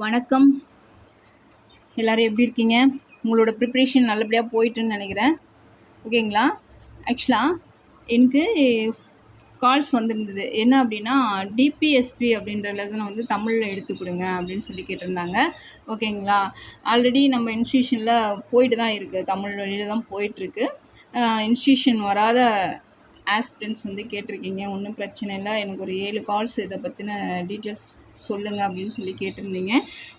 வணக்கம். எல்லோரும் எப்படி இருக்கீங்க? உங்களோட ப்ரிப்ரேஷன் நல்லபடியாக போயிட்டுன்னு நினைக்கிறேன். ஓகேங்களா? ஆக்சுவலாக எனக்கு கால்ஸ் வந்திருந்தது. என்ன அப்படின்னா, டிபிஎஸ்பி அப்படின்ற லெசனை வந்து தமிழில் எடுத்து கொடுங்க அப்படின்னு சொல்லி கேட்டிருந்தாங்க. ஓகேங்களா? ஆல்ரெடி நம்ம இன்ஸ்டியூஷனில் போயிட்டு தான் இருக்குது, தமிழ் வழியில் தான் போயிட்டுருக்கு. இன்ஸ்டியூஷன் வராத ஆஸ்பிரண்ட்ஸ் வந்து கேட்டிருக்கீங்க. ஒன்றும் பிரச்சனை இல்லை, எனக்கு ஒரு 7 கால்ஸ் இதை பற்றின டீட்டெயில்ஸ் சொல்லுங்கள் அப்படின்னு சொல்லி கேட்டிருந்தீங்க.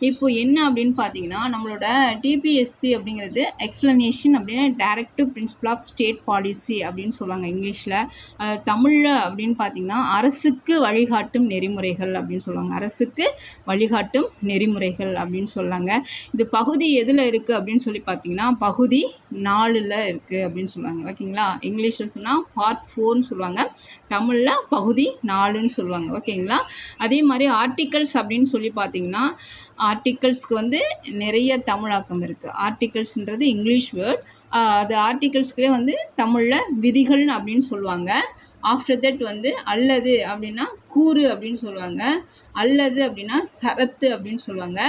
இப்போது என்ன அப்படின்னு பார்த்தீங்கன்னா, நம்மளோட டிபிஎஸ்பி அப்படிங்கிறது எக்ஸ்ப்ளனேஷன் அப்படின்னா directive principle of state policy அப்படின்னு சொல்லுவாங்க இங்கிலீஷில். தமிழில் அப்படின்னு பார்த்தீங்கன்னா அரசுக்கு வழிகாட்டும் நெறிமுறைகள் அப்படின்னு சொல்லுவாங்க. அரசுக்கு வழிகாட்டும் நெறிமுறைகள் அப்படின்னு சொல்லாங்க. இது பகுதி எதில் இருக்குது அப்படின்னு சொல்லி பார்த்தீங்கன்னா பகுதி 4ல் இருக்குது அப்படின்னு சொல்லுவாங்க. ஓகேங்களா? இங்கிலீஷில் சொன்னால் பார்ட் 4ன்னு சொல்லுவாங்க, தமிழில் பகுதி 4ன்னு சொல்லுவாங்க. ஓகேங்களா? அதே மாதிரி ஆர்டிகல்ஸ் அப்படின்னு சொல்லி பார்த்தீங்கன்னா ஆர்டிகல்ஸ்க்கு வந்து நிறைய தமிழாக்கம் இருக்குது. ஆர்டிகல்ஸ்ன்றது இங்கிலீஷ் வேர்ட். அது ஆர்டிகல்ஸ்க்குள்ளே வந்து தமிழில் விதிகள்னு அப்படின்னு சொல்லுவாங்க. ஆஃப்டர் தட் வந்து அல்லது அப்படின்னா கூறு அப்படின்னு சொல்லுவாங்க, அல்லது அப்படின்னா சரத்து அப்படின்னு சொல்லுவாங்க,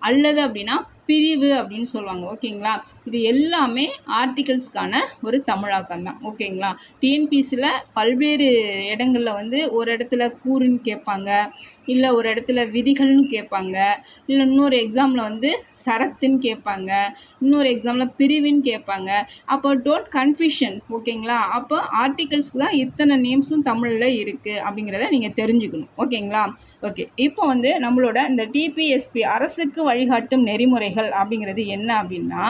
அல்லது அப்படின்னா பிரிவு அப்படின்னு சொல்லுவாங்க. ஓகேங்களா? இது எல்லாமே ஆர்டிகல்ஸ்க்கான ஒரு தமிழாக்கம் தான். ஓகேங்களா? டிஎன்பிசியில் பல்வேறு இடங்களில் வந்து ஒரு இடத்துல கூறுன்னு கேட்பாங்க, இல்லை ஒரு இடத்துல விதிகள்னு கேட்பாங்க, இல்லை இன்னொரு எக்ஸாமில் வந்து சரத்துன்னு கேட்பாங்க, இன்னொரு எக்ஸாமில் பிரிவுன்னு கேட்பாங்க. அப்போ டோன்ட் கன்ஃபியூஷன். ஓகேங்களா? அப்போ ஆர்டிகல்ஸ்க்கு தான் இத்தனை நேம்ஸும் தமிழில் இருக்குது அப்படிங்கிறத நீங்கள் தெரிஞ்சுக்கணும். ஓகேங்களா? ஓகே, இப்போ வந்து நம்மளோட இந்த டிபிஎஸ்பி அரசுக்கு வழிகாட்டும் நெறிமுறைகள் அப்படிங்கிறது என்ன அப்படின்னா,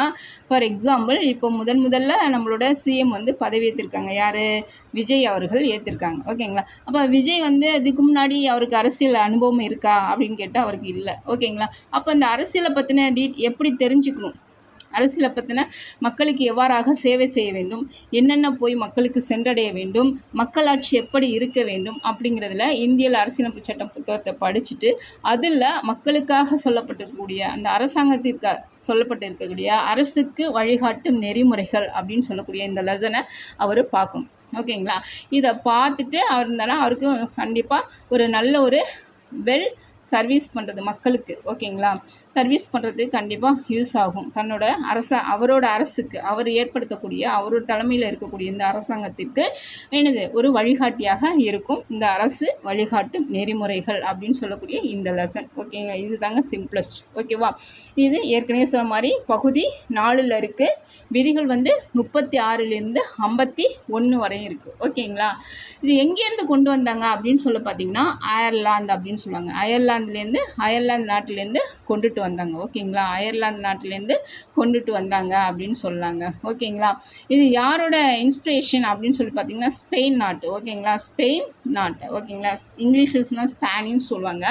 ஃபார் எக்ஸாம்பிள் இப்போ முதல்ல நம்மளோட சிஎம் வந்து பதவி ஏற்றிருக்காங்க. யார்? விஜய் அவர்கள் ஏற்றிருக்காங்க. ஓகேங்களா? அப்போ விஜய் வந்து இதுக்கு முன்னாடி அவருக்கு அரசியல் அனுபவம் இருக்கா அப்படின்னு கேட்டால் அவருக்கு இல்லை. ஓகேங்களா? அப்போ இந்த அரசியலை பற்றின எப்படி தெரிஞ்சுக்கணும், அரசியலை பற்றின மக்களுக்கு எவ்வாறாக சேவை செய்ய வேண்டும், என்னென்ன போய் மக்களுக்கு சென்றடைய வேண்டும், மக்களாட்சி எப்படி இருக்க வேண்டும் அப்படிங்கிறதுல இந்திய அரசியலமைப்பு சட்டம் புத்தகத்தை படிச்சுட்டு அதில் மக்களுக்காக சொல்லப்பட்டிருக்கக்கூடிய அந்த அரசாங்கத்திற்கு சொல்லப்பட்டிருக்கக்கூடிய அரசுக்கு வழிகாட்டும் நெறிமுறைகள் அப்படின்னு சொல்லக்கூடிய இந்த லெசனை அவர் பார்க்கணும். ஓகேங்களா? இதை பார்த்துட்டு அவர் இருந்தாலும் அவருக்கு கண்டிப்பாக ஒரு நல்ல ஒரு வெல் சர்வீஸ் பண்ணுறது மக்களுக்கு. ஓகேங்களா? சர்வீஸ் பண்ணுறதுக்கு கண்டிப்பாக யூஸ் ஆகும். அவரோட அரசுக்கு அவர் ஏற்படுத்தக்கூடிய அவரோட தலைமையில் இருக்கக்கூடிய இந்த அரசாங்கத்திற்கு என்னது ஒரு வழிகாட்டியாக இருக்கும் இந்த அரசு வழிகாட்டும் நெறிமுறைகள் அப்படின்னு சொல்லக்கூடிய இந்த லெசன். ஓகேங்க, இது தாங்க சிம்பிளஸ்ட். ஓகேவா? இது ஏற்கனவே சொன்ன மாதிரி பகுதி 4ல் இருக்குது. விதிகள் வந்து 36லேருந்து 51 வரையும் இருக்குது. ஓகேங்களா? இது எங்கேருந்து கொண்டு வந்தாங்க அப்படின்னு சொல்ல பார்த்தீங்கன்னா அயர்லாந்து அப்படின்னு சொல்லுவாங்க. அயர்லாந்து நாட்டிலேருந்து கொண்டுட்டு வந்தாங்க. ஓகேங்களா? அயர்லாந்து நாட்டிலேருந்து கொண்டுட்டு வந்தாங்க அப்படின்னு சொல்லாங்க. ஓகேங்களா? இது யாரோட இன்ஸ்பிரேஷன் அப்படின்னு சொல்லி பார்த்தீங்கன்னா ஸ்பெயின் நாட்டு. ஓகேங்களா? ஸ்பெயின் நாட்டு. ஓகேங்களா? இங்கிலீஷில் சொன்னால் ஸ்பானின்னு சொல்லுவாங்க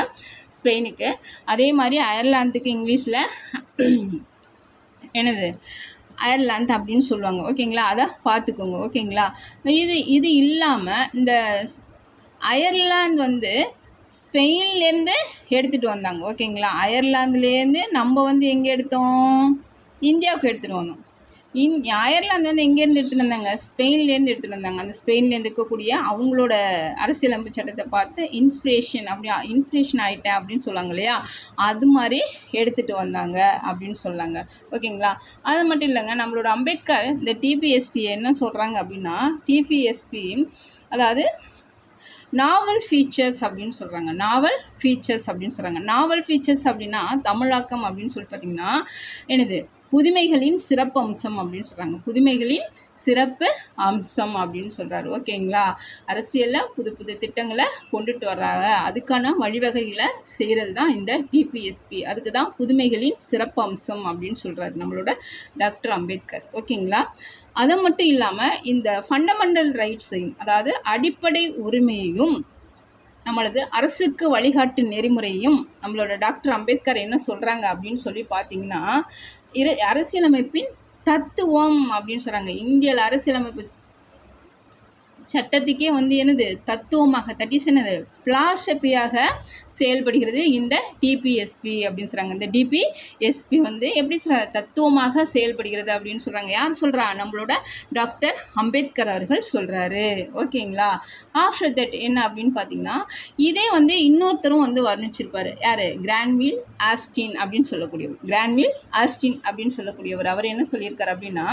ஸ்பெயினுக்கு. அதே மாதிரி அயர்லாந்துக்கு இங்கிலீஷில் என்னது அயர்லாந்து அப்படின்னு சொல்லுவாங்க. ஓகேங்களா? அதை பார்த்துக்கோங்க. ஓகேங்களா? இது இல்லாமல் இந்த அயர்லாந்து வந்து ஸ்பெயின்லேருந்து எடுத்துகிட்டு வந்தாங்க. ஓகேங்களா? அயர்லாந்துலேருந்து நம்ம வந்து எங்கே எடுத்தோம்? இந்தியாவுக்கு எடுத்துகிட்டு வந்தோம். அயர்லாந்து வந்து எங்கேருந்து எடுத்துகிட்டு வந்தாங்க? ஸ்பெயின்லேருந்து எடுத்துகிட்டு வந்தாங்க. அந்த ஸ்பெயின்லேருந்து இருக்கக்கூடிய அவங்களோட அரசியலமைப்பு சட்டத்தை பார்த்து இன்ஃப்ளேஷன் ஆகிட்டேன் அப்படின்னு சொல்லுவாங்க இல்லையா, அது மாதிரி எடுத்துகிட்டு வந்தாங்க அப்படின்னு சொல்லாங்க. ஓகேங்களா? அது மட்டும் இல்லைங்க, நம்மளோட அம்பேத்கர் இந்த டிபிஎஸ்பி என்ன சொல்கிறாங்க அப்படின்னா, டிபிஎஸ்பி அதாவது நாவல் ஃபீச்சர்ஸ் அப்படின்னு சொல்கிறாங்க. நாவல் ஃபீச்சர்ஸ் அப்படின்னு சொல்கிறாங்க. நாவல் ஃபீச்சர்ஸ் அப்படின்னா தமிழாக்கம் அப்படின்னு சொல்லி பார்த்திங்கன்னா என்னது புதுமைகளின் சிறப்பு அம்சம் அப்படின்னு சொல்கிறாங்க. புதுமைகளின் சிறப்பு அம்சம் அப்படின்னு சொல்கிறாரு. ஓகேங்களா? அரசியலில் புது புது திட்டங்களை கொண்டுட்டு வர்றாங்க, அதுக்கான வழிவகைகளை செய்கிறது தான் இந்த டிபிஎஸ்பி. அதுக்கு தான் புதுமைகளின் சிறப்பு அம்சம் அப்படின்னு சொல்கிறாரு நம்மளோட டாக்டர் அம்பேத்கர். ஓகேங்களா? அது மட்டும் இல்லாமல் இந்த ஃபண்டமெண்டல் ரைட்ஸையும் அதாவது அடிப்படை உரிமையையும் நம்மளது அரசுக்கு வழிகாட்டு நெறிமுறையும் நம்மளோட டாக்டர் அம்பேத்கர் என்ன சொல்கிறாங்க அப்படின்னு சொல்லி பார்த்தீங்கன்னா அரசியலமைப்பின் தத்துவம் அப்படின்னு சொல்கிறாங்க. இந்திய அரசியலமைப்பு சட்டத்துக்கே வந்து என்னது தத்துவமாக, தட் இஸ் என்னது பிலாசபியாக செயல்படுகிறது இந்த டிபிஎஸ்பி அப்படின்னு சொல்கிறாங்க. இந்த டிபிஎஸ்பி வந்து எப்படி தத்துவமாக செயல்படுகிறது அப்படின்னு சொல்கிறாங்க. யார் சொல்கிறா? நம்மளோட டாக்டர் அம்பேத்கர் அவர்கள் சொல்கிறாரு. ஓகேங்களா. ஆஃப்டர் தட் என்ன அப்படின்னு பார்த்தீங்கன்னா, இதே வந்து இன்னொருத்தரும் வந்து வர்ணிச்சிருப்பார். யார்? கிரான்வில் ஆஸ்டின் அப்படின்னு சொல்லக்கூடியவர். கிரான்வில் ஆஸ்டின் அப்படின்னு சொல்லக்கூடியவர். அவர் என்ன சொல்லியிருக்கார் அப்படின்னா,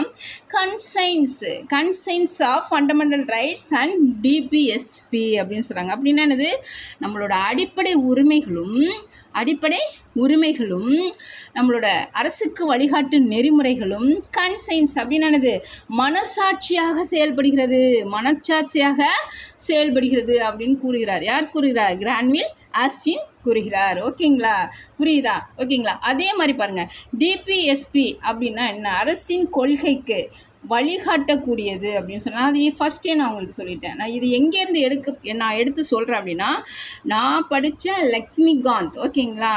conscience of fundamental rights and DPSP அப்படின்னு சொல்கிறாங்க. அப்படின்னா என்னது? நம்மளோட அடிப்படை உரிமைகளும் நம்மளோட அரசுக்கு வழிகாட்டு நெறிமுறைகளும் கன்சைன்ஸ் அப்படின்னு என்னது? மனசாட்சியாக செயல்படுகிறது அப்படின்னு கூறுகிறார். யார் கூறுகிறார்? கிரான்வில் ஆஸ்டின் கூறுகிறார். ஓகேங்களா, புரியுதா? ஓகேங்களா. அதே மாதிரி பாருங்கள், டிபிஎஸ்பி அப்படின்னா என்ன? அரசின் கொள்கைக்கு வழிகாட்டக்கூடியது அப்படின்னு சொன்னால், அது ஃபஸ்ட்டே நான் உங்களுக்கு சொல்லிட்டேன். நான் இது எங்கேருந்து எடுத்து சொல்கிறேன் அப்படின்னா, நான் படித்த லக்ஷ்மிகாந்த், ஓகேங்களா,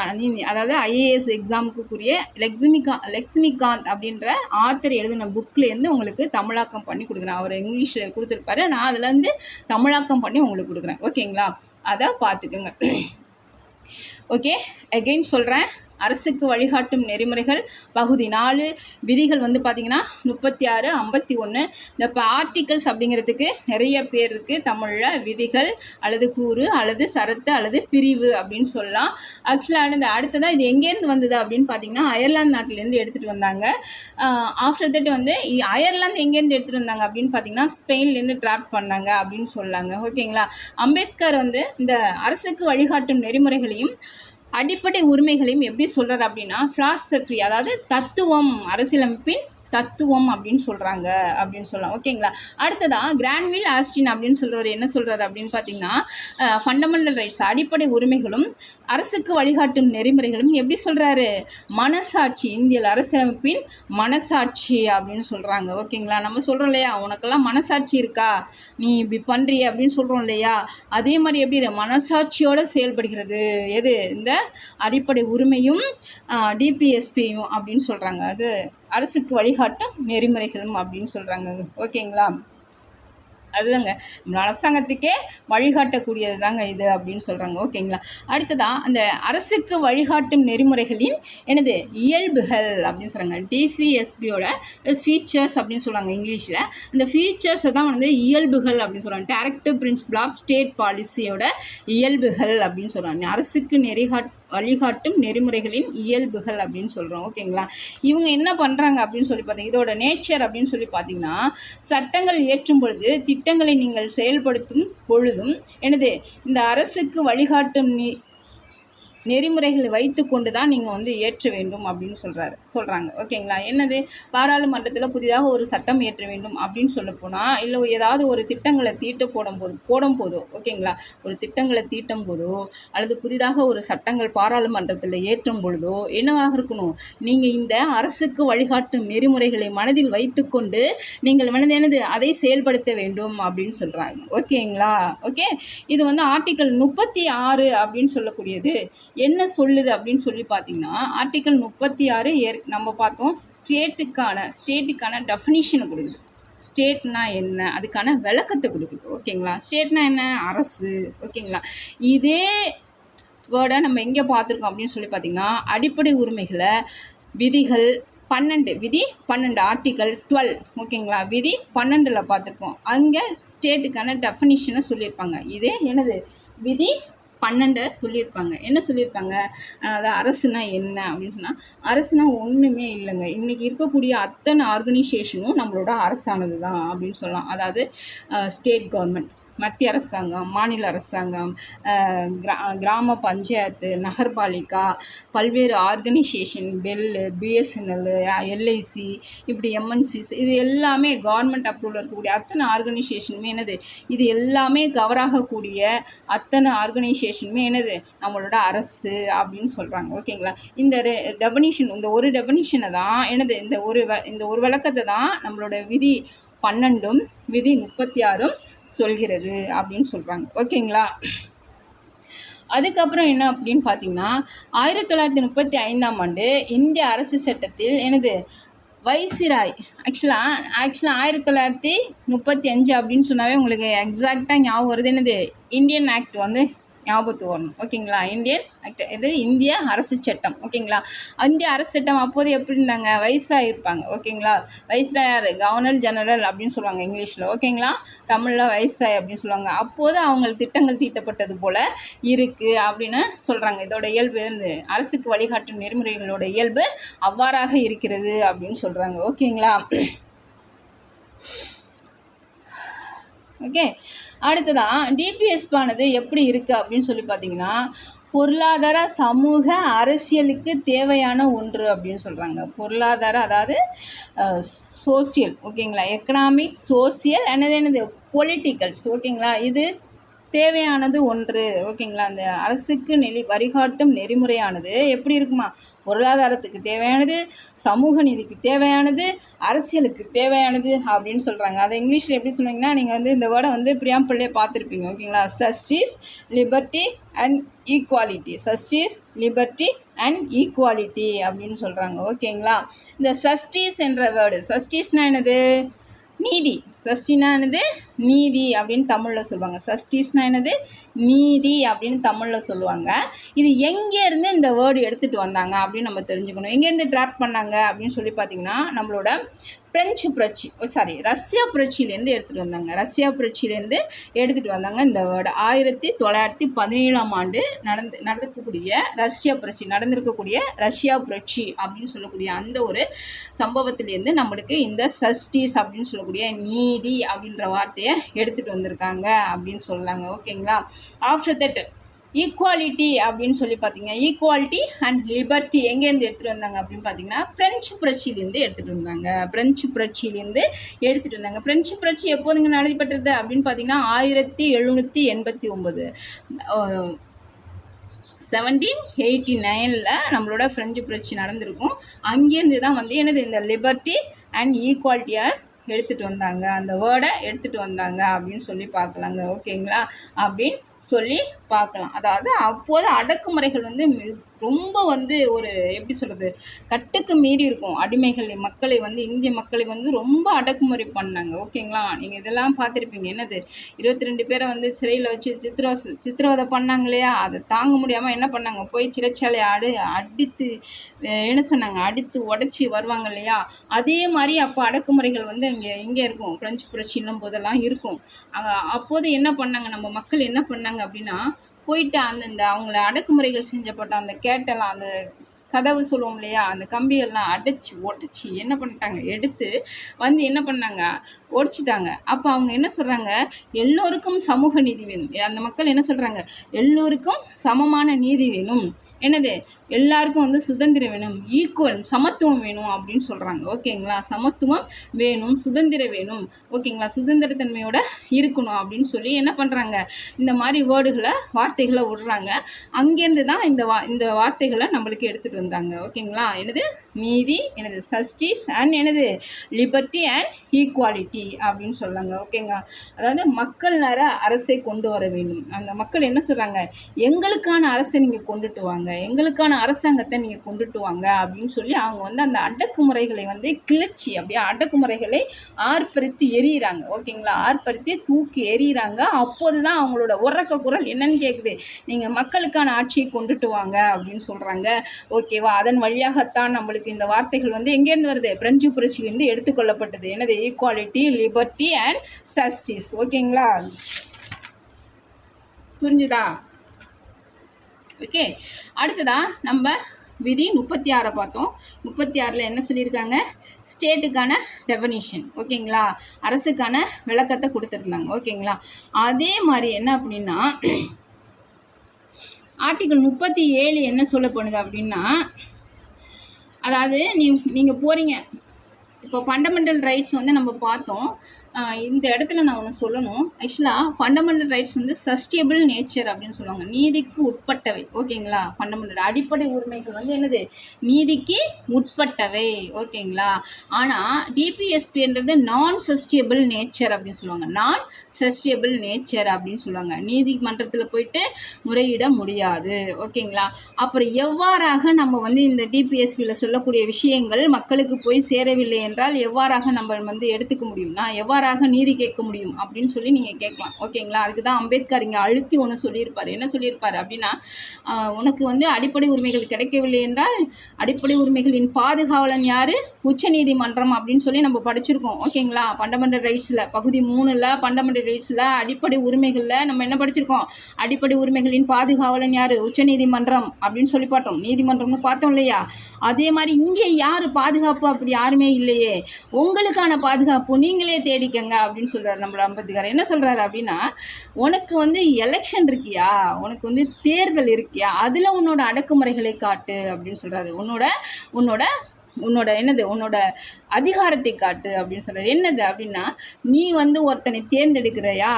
அதாவது ஐஏஎஸ் எக்ஸாமுக்குரிய லக்ஷ்மிகாந்த் அப்படின்ற ஆத்தர் எழுதின புக்லேருந்து உங்களுக்கு தமிழாக்கம் பண்ணி கொடுக்குறேன். அவர் இங்கிலீஷில் கொடுத்துருப்பாரு, நான் அதுலேருந்து தமிழாக்கம் பண்ணி உங்களுக்கு கொடுக்குறேன். ஓகேங்களா, அதை பார்த்துக்குங்க. ஓகே, அகெயின் சொல்கிறேன். அரசுக்கு வழிகாட்டும் நெறிமுறைகள் பகுதி 4 விதிகள் வந்து பார்த்திங்கன்னா 36, 51. இந்த இப்போ ஆர்டிகல்ஸ் அப்படிங்கிறதுக்கு நிறைய பேர் இருக்குது தமிழில். விதிகள் அல்லது கூறு அல்லது சரத்து அல்லது பிரிவு அப்படின்னு சொல்லலாம். ஆக்சுவலாக இந்த அடுத்ததாக இது எங்கேருந்து வந்தது அப்படின்னு பார்த்திங்கன்னா, அயர்லாந்து நாட்டிலேருந்து எடுத்துகிட்டு வந்தாங்க. ஆஃப்டர் தட் வந்து அயர்லாந்து எங்கேருந்து எடுத்துகிட்டு வந்தாங்க அப்படின்னு பார்த்திங்கன்னா, ஸ்பெயின்லேருந்து ட்ராப் பண்ணாங்க அப்படின்னு சொல்லாங்க. ஓகேங்களா. அம்பேத்கர் வந்து இந்த அரசுக்கு வழிகாட்டும் நெறிமுறைகளையும் அடிப்படை உரிமைகளையும் எப்படி சொல்கிறார் அப்படின்னா, ஃபிலாசபி, அதாவது தத்துவம், அரசியலமைப்பின் தத்துவம் அப்படின்னு சொல்கிறாங்க அப்படின்னு சொல்லலாம். ஓகேங்களா. அடுத்ததாக கிரான்வில் ஆஸ்டின் அப்படின்னு சொல்கிறவர் என்ன சொல்கிறாரு அப்படின்னு பார்த்தீங்கன்னா, ஃபண்டமெண்டல் ரைட்ஸ், அடிப்படை உரிமைகளும் அரசுக்கு வழிகாட்டும் நெறிமுறைகளும் எப்படி சொல்கிறாரு? மனசாட்சி, இந்திய அரசியலமைப்பின் மனசாட்சி அப்படின்னு சொல்கிறாங்க. ஓகேங்களா. நம்ம சொல்கிறோம் இல்லையா, உனக்கெல்லாம் மனசாட்சி இருக்கா, நீ இப்படி பண்ணுறிய அப்படின்னு சொல்கிறோம் இல்லையா, அதே மாதிரி எப்படி மனசாட்சியோடு செயல்படுகிறது எது? இந்த அடிப்படை உரிமையும் டிபிஎஸ்பியும் அப்படின்னு சொல்கிறாங்க. அது அரசுக்கு வழிகாட்டும் நெறிமுறைகளும் அப்படின்னு சொல்கிறாங்க. ஓகேங்களா. அதுதாங்க நம்ம அரசாங்கத்துக்கே வழிகாட்டக்கூடியது தாங்க இது அப்படின்னு சொல்கிறாங்க. ஓகேங்களா. அடுத்ததாக அந்த அரசுக்கு வழிகாட்டும் நெறிமுறைகளின் எனது இயல்புகள் அப்படின்னு சொல்கிறாங்க. டிபிஎஸ்பியோட ஃபீச்சர்ஸ் அப்படின்னு சொல்கிறாங்க இங்கிலீஷில். அந்த ஃபீச்சர்ஸை தான் வந்து இயல்புகள் அப்படின்னு சொல்கிறாங்க. டைரக்டிவ் பிரின்சிபல் ஆஃப் ஸ்டேட் பாலிசியோட இயல்புகள் அப்படின்னு சொல்கிறாங்க. அரசுக்கு வழிகாட்டும் நெறிமுறைகளின் இயல்புகள் அப்படின்னு சொல்கிறோம். ஓகேங்களா. இவங்க என்ன பண்ணுறாங்க அப்படின்னு சொல்லி பார்த்தீங்க, இதோட நேச்சர் அப்படின்னு சொல்லி பார்த்தீங்கன்னா, சட்டங்கள் இயற்றும் பொழுது திட்டங்களை நீங்கள் செயல்படுத்தும் பொழுதும் எனது இந்த அரசுக்கு வழிகாட்டும் நெறிமுறைகளை வைத்து கொண்டு தான் நீங்கள் வந்து ஏற்ற வேண்டும் அப்படின்னு சொல்கிறாங்க. ஓகேங்களா. என்னது? பாராளுமன்றத்தில் புதிதாக ஒரு சட்டம் ஏற்ற வேண்டும் அப்படின்னு சொல்லப்போனால், இல்லை ஏதாவது ஒரு திட்டங்களை போடும்போதோ ஓகேங்களா, ஒரு திட்டங்களை தீட்டும் போதோ அல்லது புதிதாக ஒரு சட்டங்கள் பாராளுமன்றத்தில் ஏற்றும் பொழுதோ என்னவாக இருக்கணும்? நீங்கள் இந்த அரசுக்கு வழிகாட்டும் நெறிமுறைகளை மனதில் வைத்து கொண்டு நீங்கள் என்னது அதை செயல்படுத்த வேண்டும் அப்படின்னு சொல்கிறாங்க. ஓகேங்களா. ஓகே, இது வந்து ஆர்டிக்கல் 36 அப்படின்னு சொல்லக்கூடியது என்ன சொல்லுது அப்படின்னு சொல்லி பார்த்தீங்கன்னா, ஆர்டிக்கல் 36 நம்ம பார்த்தோம், ஸ்டேட்டுக்கான டெஃபினிஷனை கொடுக்குது. ஸ்டேட்னா என்ன, அதுக்கான விளக்கத்தை கொடுக்குது. ஓகேங்களா. ஸ்டேட்னா என்ன? அரசு. ஓகேங்களா. இதே வேர்டை நம்ம எங்கே பார்த்துருக்கோம் அப்படின்னு சொல்லி பார்த்தீங்கன்னா, அடிப்படை உரிமைகளை விதிகள் 12 ஆர்டிக்கல் 12, ஓகேங்களா, விதி 12 பார்த்துருக்கோம். அங்கே ஸ்டேட்டுக்கான டெஃபினிஷனை சொல்லியிருப்பாங்க. இதே என்னது? விதி 12 சொல்லியிருப்பாங்க. என்ன சொல்லியிருப்பாங்க? அதாவது அரசுனா என்ன அப்படின்னு சொன்னால், அரசுனா ஒன்றுமே இல்லைங்க. இன்றைக்கி இருக்கக்கூடிய அத்தனை ஆர்கனைசேஷனும் நம்மளோட அரசானது தான் அப்படின்னு சொல்லலாம். அதாவது ஸ்டேட் கவர்மெண்ட், மத்திய அரசாங்கம், மாநில அரசாங்கம், கிராம பஞ்சாயத்து, நகர்பாலிகா, பல்வேறு ஆர்கனைசேஷன், பிஎஸ்என்எல், எல்ஐசி, இப்படி எம்என்சிஸ், இது எல்லாமே கவர்மெண்ட் அப்ரூவல் இருக்கக்கூடிய அத்தனை ஆர்கனைசேஷனுமே என்னது? இது எல்லாமே கவர் ஆகக்கூடிய அத்தனை ஆர்கனைசேஷனுமே என்னது? நம்மளோட அரசு அப்படின்னு சொல்கிறாங்க. ஓகேங்களா. இந்த ஒரு டெஃபினிஷனை தான் என்னது? இந்த ஒரு விளக்கத்தை தான் நம்மளோட விதி 12 விதி 36 சொல்கிறது அப்படின்னு சொல்கிறாங்க. ஓகேங்களா. அதுக்கப்புறம் என்ன அப்படின்னு பார்த்தீங்கன்னா, 1935ஆம் ஆண்டு இந்திய அரசு சட்டத்தில் எனது வைசிராய், ஆக்சுவலாக 1935 அப்படின்னு சொன்னாவே உங்களுக்கு எக்ஸாக்டாக ஞாபகம் வருது என்னது? இந்தியன் ஆக்ட் வந்து ஞாபகத்துக்கு வரணும். ஓகேங்களா? இந்தியன் ஆக்ட், இது இந்திய அரசு சட்டம். ஓகேங்களா? இந்திய அரசு சட்டம் அப்போது எப்படி இருந்தாங்க? வைஸ்ராய் இருப்பாங்க. ஓகேங்களா? வைஸ்ராய் யார்? கவர்னர் ஜெனரல் அப்படின்னு சொல்லுவாங்க இங்கிலீஷில். ஓகேங்களா? தமிழில் வைஸ்ராய் அப்படின்னு சொல்லுவாங்க. அப்போது அவங்க திட்டங்கள் தீட்டப்பட்டது போல் இருக்குது அப்படின்னு சொல்கிறாங்க. இதோட இயல்பு இருந்து அரசுக்கு வழிகாட்டும் நெறிமுறைகளோட இயல்பு அவ்வாறாக இருக்கிறது அப்படின்னு சொல்கிறாங்க. ஓகேங்களா? ஓகே, அடுத்ததான் டிபிஎஸ்பானது எப்படி இருக்குது அப்படின்னு சொல்லி பார்த்தீங்கன்னா, பொருளாதார சமூக அரசியலுக்கு தேவையான ஒன்று அப்படின்னு சொல்கிறாங்க. பொருளாதார, அதாவது சோசியல். ஓகேங்களா? எக்கனாமிக், சோசியல், என்னது பொலிட்டிக்கல்ஸ். ஓகேங்களா? இது தேவையானது ஒன்று. ஓகேங்களா? அந்த அரசுக்கு வழிகாட்டும் நெறிமுறையானது எப்படி இருக்குமா? பொருளாதாரத்துக்கு தேவையானது, சமூக நீதிக்கு தேவையானது, அரசியலுக்கு தேவையானது அப்படின்னு சொல்கிறாங்க. அதை இங்கிலீஷில் எப்படி சொன்னீங்கன்னா, நீங்கள் இந்த வேர்டை பிரியாம்பிள்ளையே பார்த்துருப்பீங்க. ஓகேங்களா? Justice, liberty and equality. Justice, liberty and equality அப்படின்னு சொல்கிறாங்க. ஓகேங்களா? இந்த ஜஸ்டிஸ் என்ற வேர்டு, ஜஸ்டிஸ்னால் என்னது? நீதி. சஷ்டினா என்னது? நீதி அப்படின்னு தமிழில் சொல்லுவாங்க. சஷ்டிஸ்னால் என்னது? நீதி அப்படின்னு தமிழில் சொல்லுவாங்க. இது எங்கேருந்து இந்த வேர்டு எடுத்துகிட்டு வந்தாங்க அப்படின்னு நம்ம தெரிஞ்சுக்கணும். எங்கேருந்து ட்ராப் பண்ணாங்க அப்படின்னு சொல்லி பார்த்தீங்கன்னா, நம்மளோட பிரெஞ்சு புரட்சி, ரஷ்யா புரட்சியிலேருந்து எடுத்துகிட்டு வந்தாங்க. ரஷ்யா புரட்சியிலேருந்து எடுத்துகிட்டு வந்தாங்க இந்த வேர்டு. 1917 நடக்கக்கூடிய நடந்திருக்கக்கூடிய ரஷ்யா புரட்சி அப்படின்னு சொல்லக்கூடிய அந்த ஒரு சம்பவத்திலேருந்து நம்மளுக்கு இந்த சஸ்டிஸ் அப்படின்னு சொல்லக்கூடிய நீதி அப்படின்ற வார்த்தையை எடுத்துகிட்டு வந்திருக்காங்க அப்படின்னு சொல்லலாங்க. ஓகேங்களா? ஆஃப்டர் தட் ஈக்குவாலிட்டி அப்படின்னு சொல்லி பார்த்தீங்க, ஈக்குவாலிட்டி அண்ட் லிபர்ட்டி எங்கேருந்து எடுத்துகிட்டு வந்தாங்க அப்படின்னு பார்த்தீங்கன்னா, பிரெஞ்சு புரட்சியிலேருந்து எடுத்துகிட்டு வந்தாங்க. பிரெஞ்சு புரட்சி எப்போதுங்க நடைபெற்றது அப்படின்னு பார்த்தீங்கன்னா 1789 1789 நம்மளோட பிரெஞ்சு புரட்சி நடந்திருக்கும். அங்கேருந்து தான் இந்த லிபர்ட்டி அண்ட் ஈக்குவாலிட்டியை எடுத்துகிட்டு வந்தாங்க, அந்த வேர்டை எடுத்துகிட்டு வந்தாங்க அப்படின்னு சொல்லி பார்க்கலாங்க. ஓகேங்களா? அப்படின்னு சொல்லி பார்க்கலாம். அதாவது அப்போது அடக்குமுறைகள் ரொம்ப ஒரு எப்படி சொல்கிறது, கட்டுக்கு மீறி இருக்கும். மக்களை இந்திய மக்களை ரொம்ப அடக்குமுறை பண்ணாங்க. ஓகேங்களா? நீங்கள் இதெல்லாம் பார்த்துருப்பீங்க. என்னது, 22 பேரை சிறையில் வச்சு சித்திரவதை பண்ணாங்க இல்லையா? அதை தாங்க முடியாமல் என்ன பண்ணாங்க, போய் சிறைச்சாலையை அடித்து என்ன சொன்னாங்க, அடித்து உடச்சி வருவாங்க இல்லையா? அதே மாதிரி அப்போ அடக்குமுறைகள் இங்கே இருக்கும். பிரெஞ்சு புரட்சின்னும் போதெல்லாம் இருக்கும். அப்போது என்ன பண்ணாங்க, நம்ம மக்கள் என்ன பண்ணாங்க அப்படின்னா, போயிட்டு அவங்கள அடக்குமுறைகள் செஞ்சப்பட்ட அந்த கேட்டெல்லாம், அந்த கதவு சொல்லுவோம் இல்லையா, அந்த கம்பியெல்லாம் அடைச்சி உடச்சி என்ன பண்ணிட்டாங்க, எடுத்து என்ன பண்ணாங்க, உடச்சிட்டாங்க. அப்போ அவங்க என்ன சொல்கிறாங்க, எல்லோருக்கும் சமூக நீதி வேணும். அந்த மக்கள் என்ன சொல்கிறாங்க, எல்லோருக்கும் சமமான நீதி வேணும். என்னது, எல்லாருக்கும் சுதந்திரம் வேணும், ஈக்குவல், சமத்துவம் வேணும் அப்படின்னு சொல்கிறாங்க. ஓகேங்களா? சமத்துவம் வேணும், சுதந்திரம் வேணும். ஓகேங்களா? சுதந்திரத்தன்மையோட இருக்கணும் அப்படின்னு சொல்லி என்ன பண்ணுறாங்க, இந்த மாதிரி வார்த்தைகளை விடுறாங்க. அங்கேருந்து தான் இந்த வார்த்தைகளை நம்மளுக்கு எடுத்துகிட்டு வந்தாங்க. ஓகேங்களா? என்னது, நீதி, என்னது ஜஸ்டிஸ் அண்ட் என்னது லிபர்ட்டி அண்ட் ஈக்குவாலிட்டி அப்படின்னு சொல்கிறாங்க. ஓகேங்களா? அதாவது மக்கள் அரசை கொண்டு வர வேண்டும். அந்த மக்கள் என்ன சொல்கிறாங்க, எங்களுக்கான அரசை நீங்கள் கொண்டுட்டு வாங்க, எங்களுக்கான அரசாங்கத்தை நீங்கள் கொண்டுட்டு வாங்க அப்படின்னு சொல்லி அவங்க அந்த அடக்குமுறைகளை கிளர்ச்சி, அப்படியே அடக்குமுறைகளை ஆர்ப்பரித்து எறிகிறாங்க. ஓகேங்களா? ஆர்ப்பரித்து தூக்கி எறிகிறாங்க. அப்போது தான் அவங்களோட உறக்க குரல் என்னன்னு கேட்குது, நீங்கள் மக்களுக்கான ஆட்சியை கொண்டுட்டு வாங்க அப்படின்னு சொல்கிறாங்க. ஓகேவா? அதன் வழியாகத்தான் நம்மளுக்கு இந்த வார்த்தைகள் எங்கேருந்து வருது, பிரெஞ்சு புரட்சியிலேருந்து எடுத்துக்கொள்ளப்பட்டது. என்னது, ஈக்குவாலிட்டி, லிபர்ட்டி அண்ட் ஜஸ்டிஸ். ஓகேங்களா? புரிஞ்சுதா? ஓகே, அடுத்ததான் நம்ம விதி 36 பார்த்தோம். 36 என்ன சொல்லியிருக்காங்க, ஸ்டேட்டுக்கான டெஃபனிஷன். ஓகேங்களா? அரசுக்கான விளக்கத்தை கொடுத்துருந்தாங்க. ஓகேங்களா? அதே மாதிரி என்ன அப்படின்னா, ஆர்டிகிள் 37 என்ன சொல்ல போனது அப்படின்னா, அதாவது நீங்கள் போகிறீங்க, இப்போ ஃபண்டமெண்டல் ரைட்ஸ் நம்ம பார்த்தோம். இந்த இடத்துல நான் ஒன்று சொல்லணும். ஆக்சுவலாக ஃபண்டமெண்டல் ரைட்ஸ் சஸ்டேபிள் நேச்சர் அப்படின்னு சொல்லுவாங்க, நீதிக்கு உட்பட்டவை. ஓகேங்களா? ஃபண்டமெண்டல் அடிப்படை உரிமைகள் என்னது, நீதிக்கு உட்பட்டவை. ஓகேங்களா? ஆனால் டிபிஎஸ்பின்றது நான் சஸ்டேபிள் நேச்சர் அப்படின்னு சொல்லுவாங்க. நான் சஸ்டேபிள் நேச்சர் அப்படின்னு சொல்லுவாங்க. நீதிமன்றத்தில் போயிட்டு முறையிட முடியாது. ஓகேங்களா? அப்புறம் எவ்வாறாக நம்ம இந்த டிபிஎஸ்பியில் சொல்லக்கூடிய விஷயங்கள் மக்களுக்கு போய் சேரவில்லை என்றால் எவ்வாறாக நம்ம எடுத்துக்க முடியும்னா, எவ்வாறாக எவ்வாறாக நீதி கேட்க முடியும் அப்படின்னு சொல்லி நீங்கள் கேட்கலாம். ஓகேங்களா? அதுக்கு தான் அம்பேத்கர் இங்கே அழுத்தி ஒன்று சொல்லியிருப்பார். என்ன சொல்லியிருப்பார் அப்படின்னா, உனக்கு வந்து அடிப்படை உரிமைகள் கிடைக்கவில்லை என்றால் அடிப்படை உரிமைகளின் பாதுகாவலன் யார்? உச்சநீதிமன்றம் அப்படின்னு சொல்லி நம்ம படிச்சிருக்கோம். ஓகேங்களா? ஃபண்டமெண்டல் ரைட்ஸில் பகுதி 3ல் ஃபண்டமெண்டல் ரைட்ஸில் அடிப்படை உரிமைகளில் நம்ம என்ன படிச்சிருக்கோம்? அடிப்படை உரிமைகளின் பாதுகாவலன் யார்? உச்சநீதிமன்றம் அப்படின்னு சொல்லி பார்த்தோம். நீதிமன்றம்னு பார்த்தோம் இல்லையா? அதே மாதிரி இங்கே யார் பாதுகாப்பு? அப்படி யாருமே இல்லையே. உங்களுக்கான பாதுகாப்பு நீங்களே தேடிக்கங்க அப்படின்னு சொல்கிறார் நம்மளோட அம்பேத்கர். என்ன சொல்கிறாரு அப்படின்னா, உனக்கு வந்து எலெக்ஷன் இருக்கியா, உனக்கு வந்து தேர்தல் இருக்கியா, அதில் உன்னோட அடக்குமுறைகளை காட்டு அப்படின்னு சொல்கிறாரு. உன்னோட என்னது, உன்னோட அதிகாரத்தை காட்டு அப்படின்னு சொல்கிறார். என்னது அப்படின்னா, நீ வந்து ஒருத்தனை தேர்ந்தெடுக்கிறையா,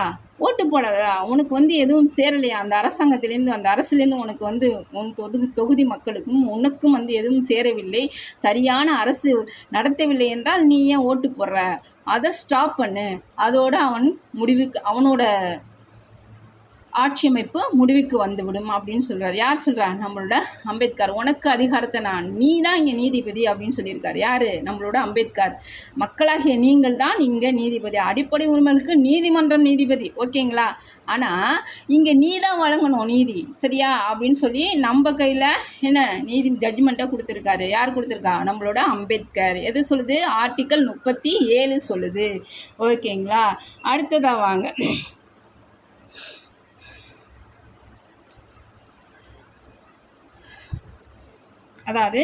ஓட்டு போடாதா, உனக்கு வந்து எதுவும் சேரலையா அந்த அரசாங்கத்திலேருந்து, அந்த அரசுலேருந்து உனக்கு வந்து உன் தொகுதி மக்களுக்கும் உனக்கும் வந்து எதுவும் சேரவில்லை, சரியான அரசு நடத்தவில்லை என்றால் நீ ஏன் ஓட்டு போடுற, அதை ஸ்டாப் பண்ணு, அதோடு அவனோட ஆட்சி அமைப்பு முடிவுக்கு வந்துவிடும் அப்படின்னு சொல்கிறார். யார் சொல்கிறா? நம்மளோட அம்பேத்கர். உனக்கு அதிகாரத்தை நீ தான் இங்கே நீதிபதி அப்படின்னு சொல்லியிருக்கார். யார்? நம்மளோட அம்பேத்கர். மக்களாகிய நீங்கள் தான் இங்கே நீதிபதி. அடிப்படை உரிமைகளுக்கு நீதிமன்றம் நீதிபதி. ஓகேங்களா? ஆனால் இங்கே நீ தான் வழங்கணும் நீதி, சரியா அப்படின்னு சொல்லி நம்ம கையில் என்ன நீதி ஜட்ஜ்மெண்ட்டாக கொடுத்துருக்காரு. யார் கொடுத்துருக்கா? நம்மளோட அம்பேத்கர். எது சொல்லுது? ஆர்டிக்கல் 37 சொல்லுது. ஓகேங்களா? அடுத்ததாக வாங்க. அதாவது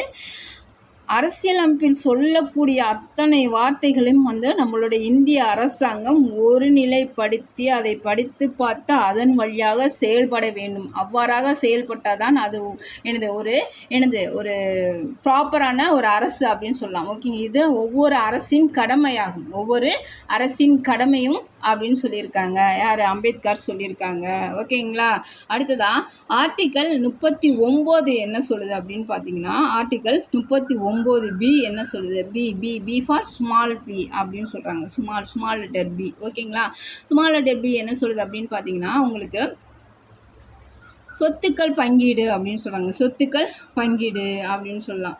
அரசியலமைப்பில் சொல்லக்கூடிய அத்தனை வார்த்தைகளையும் வந்து நம்மளுடைய இந்திய அரசாங்கம் ஒருநிலைப்படுத்தி அதை படித்து பார்த்து அதன் வழியாக செயல்பட வேண்டும். அவ்வாறாக செயல்பட்டால் தான் அது ஒரு ப்ராப்பரான ஒரு அரசு அப்படின்னு சொல்லலாம். ஓகேங்க? இது ஒவ்வொரு அரசின் கடமையாகும். ஒவ்வொரு அரசின் கடமையும் அப்படின்னு சொல்லியிருக்காங்க. யார்? அம்பேத்கர் சொல்லியிருக்காங்க. ஓகேங்களா? அடுத்ததான் ஆர்டிக்கல் 39 என்ன சொல்லுது அப்படின்னு பார்த்தீங்கன்னா, ஆர்டிக்கல் 39B என்ன சொல்லுது? பி ஃபார் ஸ்மால் பி அப்படின்னு சொல்கிறாங்க. Small letter b. ஓகேங்களா? ஸ்மால் லெட்டர் பி என்ன சொல்லுது அப்படின்னு பார்த்தீங்கன்னா, உங்களுக்கு சொத்துக்கள் பங்கீடு அப்படின்னு சொல்கிறாங்க. சொத்துக்கள் பங்கீடு அப்படின்னு சொல்லலாம்.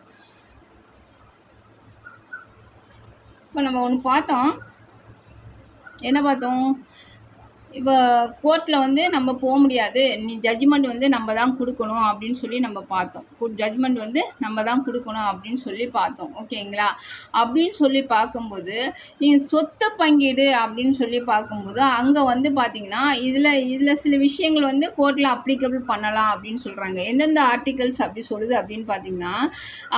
இப்போ நம்ம ஒன்று பார்த்தோம். என்ன பார்த்தோம்? இப்போ கோர்ட்டில் வந்து நம்ம போக முடியாது, நீ ஜட்ஜ்மெண்ட் வந்து நம்ம தான் கொடுக்கணும் அப்படின்னு சொல்லி நம்ம பார்த்தோம். ஜட்ஜ்மெண்ட் வந்து நம்ம தான் கொடுக்கணும் அப்படின்னு சொல்லி பார்த்தோம். ஓகேங்களா? அப்படின்னு சொல்லி பார்க்கும்போது நீங்கள் சொத்தை பங்கீடு அப்படின்னு சொல்லி பார்க்கும்போது அங்கே வந்து பார்த்திங்கன்னா இதில் சில விஷயங்கள் வந்து கோர்ட்டில் அப்ளிகபிள் பண்ணலாம் அப்படின்னு சொல்கிறாங்க. எந்தெந்த ஆர்டிகல்ஸ் அப்படி சொல்லுது அப்படின்னு பார்த்தீங்கன்னா,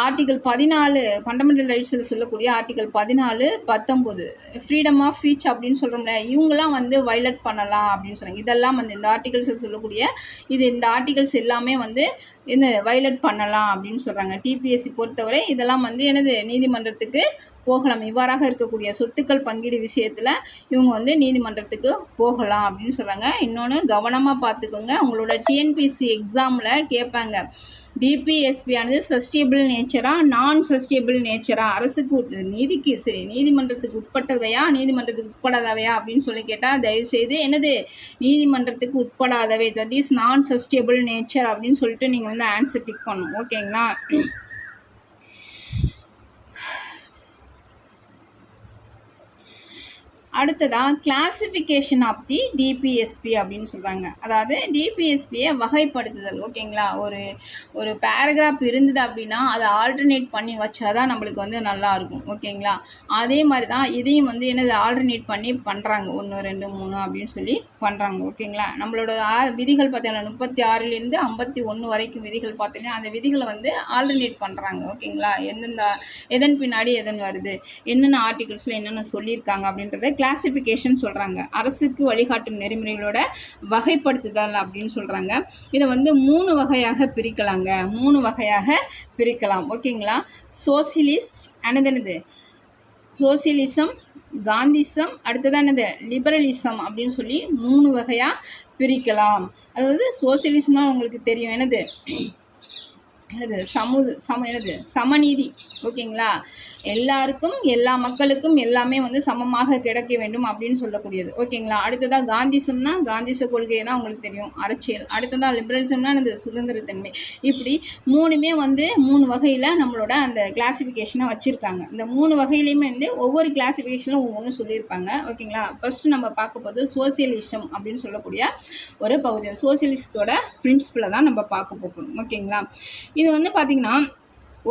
ஆர்டிகல் 14 ஃபண்டமெண்டல் ரைட்ஸில் சொல்லக்கூடிய ஆர்டிகல் 14, 19 ஃப்ரீடம் ஆஃப் ஸ்பீச் அப்படின்னு சொல்கிறோம்ல, இவங்களாம் வந்து வயலேட் பண்ணலாம் அப்படின்னு சொன்னாங்க. இதெல்லாம் வந்து இந்த ஆர்டிகல்ஸ் சொல்லக்கூடிய இந்த ஆர்டிகல்ஸ் எல்லாமே வந்து என்ன வயலேட் பண்ணலாம் அப்படின்னு சொல்கிறாங்க. டிபிஎஸ்சி பொறுத்தவரை இதெல்லாம் வந்து நீதிமன்றத்துக்கு போகலாம். இவ்வாறாக இருக்கக்கூடிய சொத்துக்கள் பங்கீடு விஷயத்தில் இவங்க வந்து நீதிமன்றத்துக்கு போகலாம் அப்படின்னு சொல்கிறாங்க. இன்னொன்று கவனமாக பார்த்துக்கோங்க, உங்களோட டிஎன்பிஎஸ்சி எக்ஸாமில் கேட்பாங்க, டிபிஎஸ்பியானது சஸ்டேபிள் நேச்சரா நான் சஸ்டேபிள் நேச்சரா, அரசுக்கு நீதிமன்றத்துக்கு உட்பட்டவையா நீதிமன்றத்துக்கு உட்படாதவையா அப்படின்னு சொல்லி கேட்டால் தயவுசெய்து நீதிமன்றத்துக்கு உட்படாதவை, தட் இஸ் நான் சஸ்டேபிள் நேச்சர் அப்படின்னு சொல்லிட்டு நீங்கள் வந்து ஆன்சர் டிக் பண்ணணும். ஓகேங்களா? அடுத்ததாக கிளாசிஃபிகேஷன் ஆஃப் தி டிபிஎஸ்பி அப்படின்னு சொல்கிறாங்க. அதாவது டிபிஎஸ்பியை வகைப்படுத்துதல். ஓகேங்களா? ஒரு பேராகிராஃப் இருந்தது அப்படின்னா அதை ஆல்டர்னேட் பண்ணி வச்சா தான் நம்மளுக்கு வந்து நல்லாயிருக்கும். ஓகேங்களா? அதே மாதிரி தான் இதையும் வந்து ஆல்டர்னேட் பண்ணி பண்ணுறாங்க. 1, 2, 3 அப்படின்னு சொல்லி பண்ணுறாங்க. ஓகேங்களா? நம்மளோட விதிகள் பார்த்தீங்கன்னா 36லேருந்து 51 வரைக்கும் விதிகள் பார்த்தீங்கன்னா அந்த விதிகளை வந்து ஆல்டர்னேட் பண்ணுறாங்க. ஓகேங்களா? எதன் பின்னாடி எதன் வருது, என்னென்ன ஆர்டிகல்ஸில் என்னென்ன சொல்லியிருக்காங்க அப்படின்றத கிளாசிஃபிகேஷன் சொல்கிறாங்க. அரசுக்கு வழிகாட்டும் நெறிமுறைகளோட வகைப்படுத்துதல் அப்படின்னு சொல்கிறாங்க. இதை வந்து 3 வகையாக பிரிக்கலாங்க. 3 வகையாக பிரிக்கலாம். ஓகேங்களா? சோசியலிஸ்ட் சோசியலிசம், காந்திசம், அடுத்ததான் லிபரலிசம் அப்படின்னு சொல்லி 3 வகையாக பிரிக்கலாம். அதாவது சோசியலிசம்னா உங்களுக்கு தெரியும், சமநீதி. ஓகேங்களா, எல்லாருக்கும் எல்லா மக்களுக்கும் எல்லாமே வந்து சமமாக கிடைக்க வேண்டும் அப்படின்னு சொல்லக்கூடியது. ஓகேங்களா, அடுத்ததாக காந்திசம்னா காந்திச கொள்கை தான் உங்களுக்கு தெரியும், அரசியல். அடுத்ததாக லிபரலிசம்னா அந்த சுதந்திரத்தன்மை. இப்படி மூணுமே வந்து 3 வகையில் நம்மளோட அந்த கிளாசிஃபிகேஷனை வச்சுருக்காங்க. இந்த 3 வகையிலையுமே வந்து ஒவ்வொரு கிளாசிஃபிகேஷனும் ஒவ்வொன்றும் சொல்லியிருப்பாங்க. ஓகேங்களா, ஃபஸ்ட்டு நம்ம பார்க்க போகிறது சோசியலிசம் அப்படின்னு சொல்லக்கூடிய ஒரு பகுதி. சோசியலிசத்தோட பிரின்சிபலை தான் நம்ம பார்க்க போகிறோம். ஓகேங்களா, இது வந்து பார்த்திங்கன்னா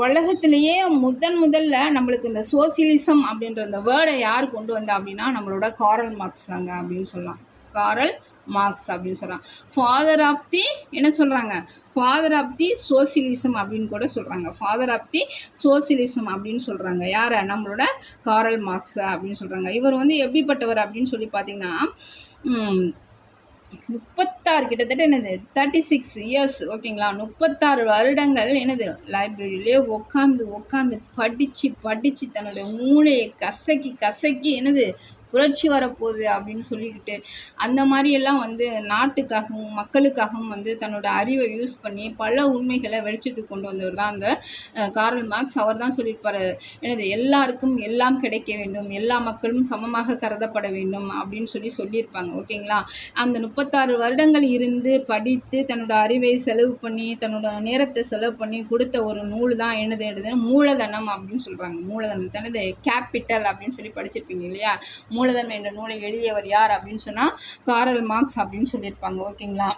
உலகத்திலேயே முதல்ல நம்மளுக்கு இந்த சோசியலிசம் அப்படின்ற இந்த வேர்டை யார் கொண்டு வந்தா அப்படின்னா நம்மளோட காரல் மார்க்ஸ் தாங்க அப்படின்னு சொல்லலாம். காரல் மார்க்ஸ் அப்படின்னு சொல்கிறாங்க. ஃபாதர் ஆஃப் தி என்ன சொல்கிறாங்க, ஃபாதர் ஆஃப் தி சோசியலிசம் அப்படின்னு கூட சொல்கிறாங்க. ஃபாதர் ஆஃப் தி சோசியலிசம் அப்படின்னு சொல்கிறாங்க. யாரை, நம்மளோட காரல் மார்க்ஸ் அப்படின்னு சொல்கிறாங்க. இவர் வந்து எப்படிப்பட்டவர் அப்படின்னு சொல்லி பார்த்தீங்கன்னா 36 கிட்டத்தட்ட 36 இயர்ஸ். ஓகேங்களா, 36 வருடங்கள் லைப்ரரியிலே உட்காந்து படித்து தன்னுடைய மூளையை கசக்கி புரட்சி வரப்போகுது அப்படின்னு சொல்லிக்கிட்டு அந்த மாதிரியெல்லாம் வந்து நாட்டுக்காகவும் மக்களுக்காகவும் வந்து தன்னோட அறிவை யூஸ் பண்ணி பல உண்மைகளை வெளிச்சத்துக்கு கொண்டு வந்தவர் தான் அந்த காரல் மார்க்ஸ். அவர் தான் சொல்லியிருப்பார், எல்லாருக்கும் எல்லாம் கிடைக்க வேண்டும், எல்லா மக்களும் சமமாக கருதப்பட வேண்டும் அப்படின்னு சொல்லியிருப்பாங்க. ஓகேங்களா, அந்த 36 வருடங்கள் இருந்து படித்து தன்னோட அறிவை செலவு பண்ணி தன்னோட நேரத்தை செலவு பண்ணி கொடுத்த ஒரு நூல் தான் எழுதுறது மூலதனம் அப்படின்னு சொல்கிறாங்க. மூலதனம் தனது கேபிட்டல் அப்படின்னு சொல்லி படிச்சிருப்பீங்க இல்லையா. மூலதனம் என்ற நூலை எழுதியவர் யார் அப்படின்னு சொன்னால் காரல் மார்க்ஸ் அப்படின்னு சொல்லியிருப்பாங்க. ஓகேங்களா,